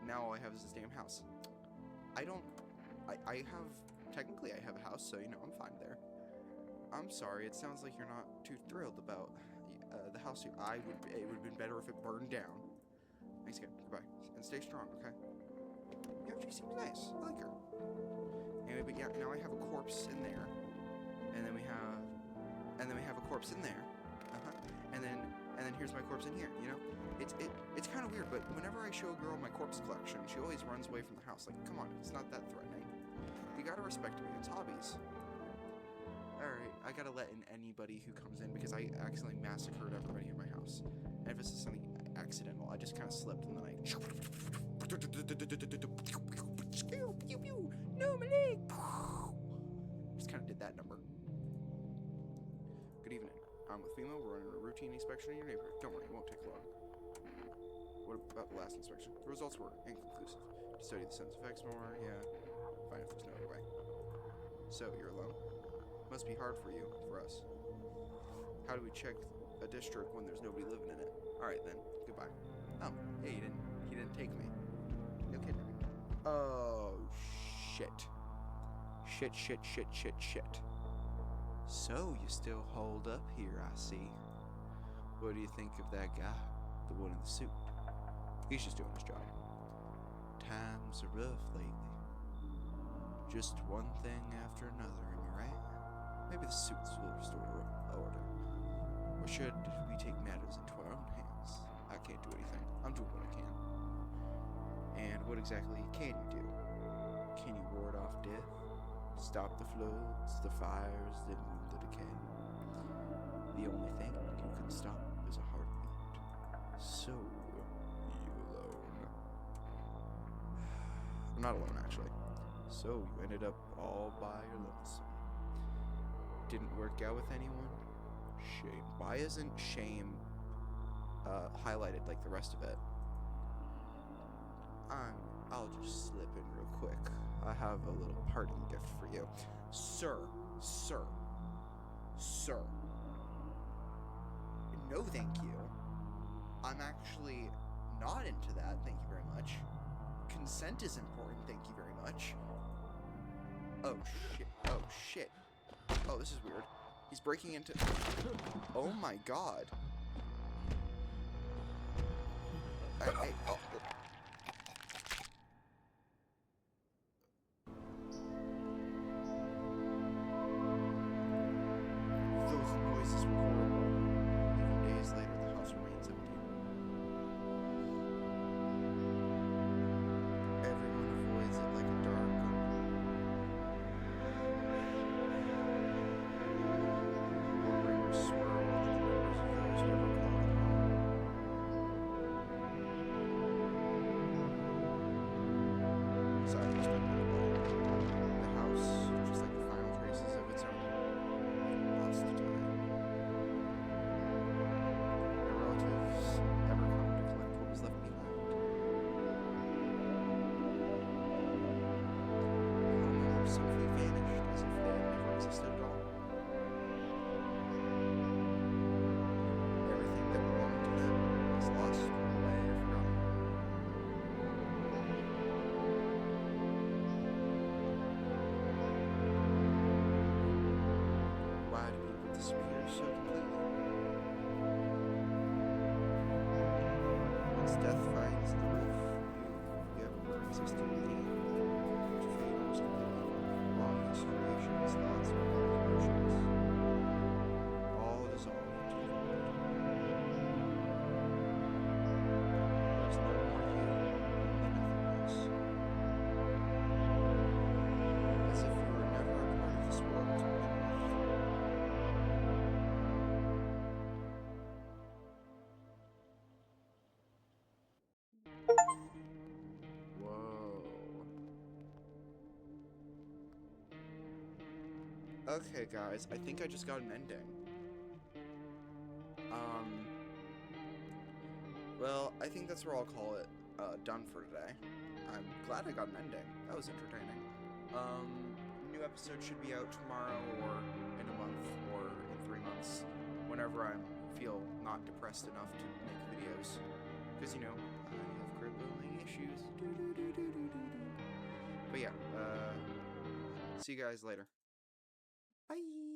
Speaker 1: Now all I have is this damn house. Technically I have a house, so, you know, I'm fine there. I'm sorry, it sounds like you're not too thrilled about the house here. It would have been better if it burned down. Thanks again, goodbye. And stay strong, okay? Yeah, she seems nice. I like her. Anyway, but yeah, now I have a corpse in there. And then we have a corpse in there. And then here's my corpse in here, you know? It's kind of weird, but whenever I show a girl my corpse collection, she always runs away from the house. Like, come on, it's not that threatening. You gotta respect me, it's hobbies. Alright, I gotta let in anybody who comes in because I accidentally massacred everybody in my house. And if this is something accidental, I just kind of slipped and then I... No, my leg! Just kind of did that number. Good evening. I'm with FEMA. We're running a routine inspection in your neighborhood. Don't worry, it won't take long. What about the last inspection? The results were inconclusive. To study the sun's effects more, yeah. Fine if there's no other way. So, you're alone? Must be hard for you, for us. How do we check a district when there's nobody living in it? Alright then, goodbye. Oh, hey, he didn't take me. No kidding. Oh, shit. Shit. So, you still hold up here, I see. What do you think of that guy? The one in the suit? He's just doing his job. Times are rough lately. Just one thing after another, am I right? Maybe the suits will restore order. Or should we take matters into our own hands? I can't do anything. I'm doing what I can. And what exactly can you do? Can you ward off death? Stop the floods, the fires, the decay? The only thing you can stop is a heartbeat. So, you alone? I'm not alone, actually. So, you ended up all by your lonesome. Didn't work out with anyone? Shame. Why isn't shame highlighted like the rest of it? I'll just slip in real quick. I have a little parting gift for you. Sir. No, thank you. I'm actually not into that, thank you very much. Consent is important, thank you very much. Oh, shit. Oh, this is weird. He's breaking into... Oh my god. Oh. Those noises were horrible. Even days later, the house remains empty. Everyone avoids it like a dark rumors swirl within the members of those who ever call it home. Sorry, I'm just putting that away. The house, just like the final traces of its own lost time. No relatives ever come to collect what was left behind. Homeowners simply vanished as if they had never existed at all. Everything that belonged to them is lost, thrown away, or forgotten. Why do people disappear so completely? Once death finds the roof, you have what existed within you to fade almost completely. Longings, creations, thoughts, memories, emotions, all dissolve into the void. There's no more you, only nothingness. As if you were never a part of this world to begin with. Whoa. Okay, guys, I think I just got an ending. Well, I think that's where I'll call it done for today. I'm glad I got an ending. That was entertaining. New episode should be out tomorrow or in a month or in 3 months, whenever I feel not depressed enough to make videos. Because, you know, I have crippling issues. But yeah, see you guys later.
Speaker 2: Bye.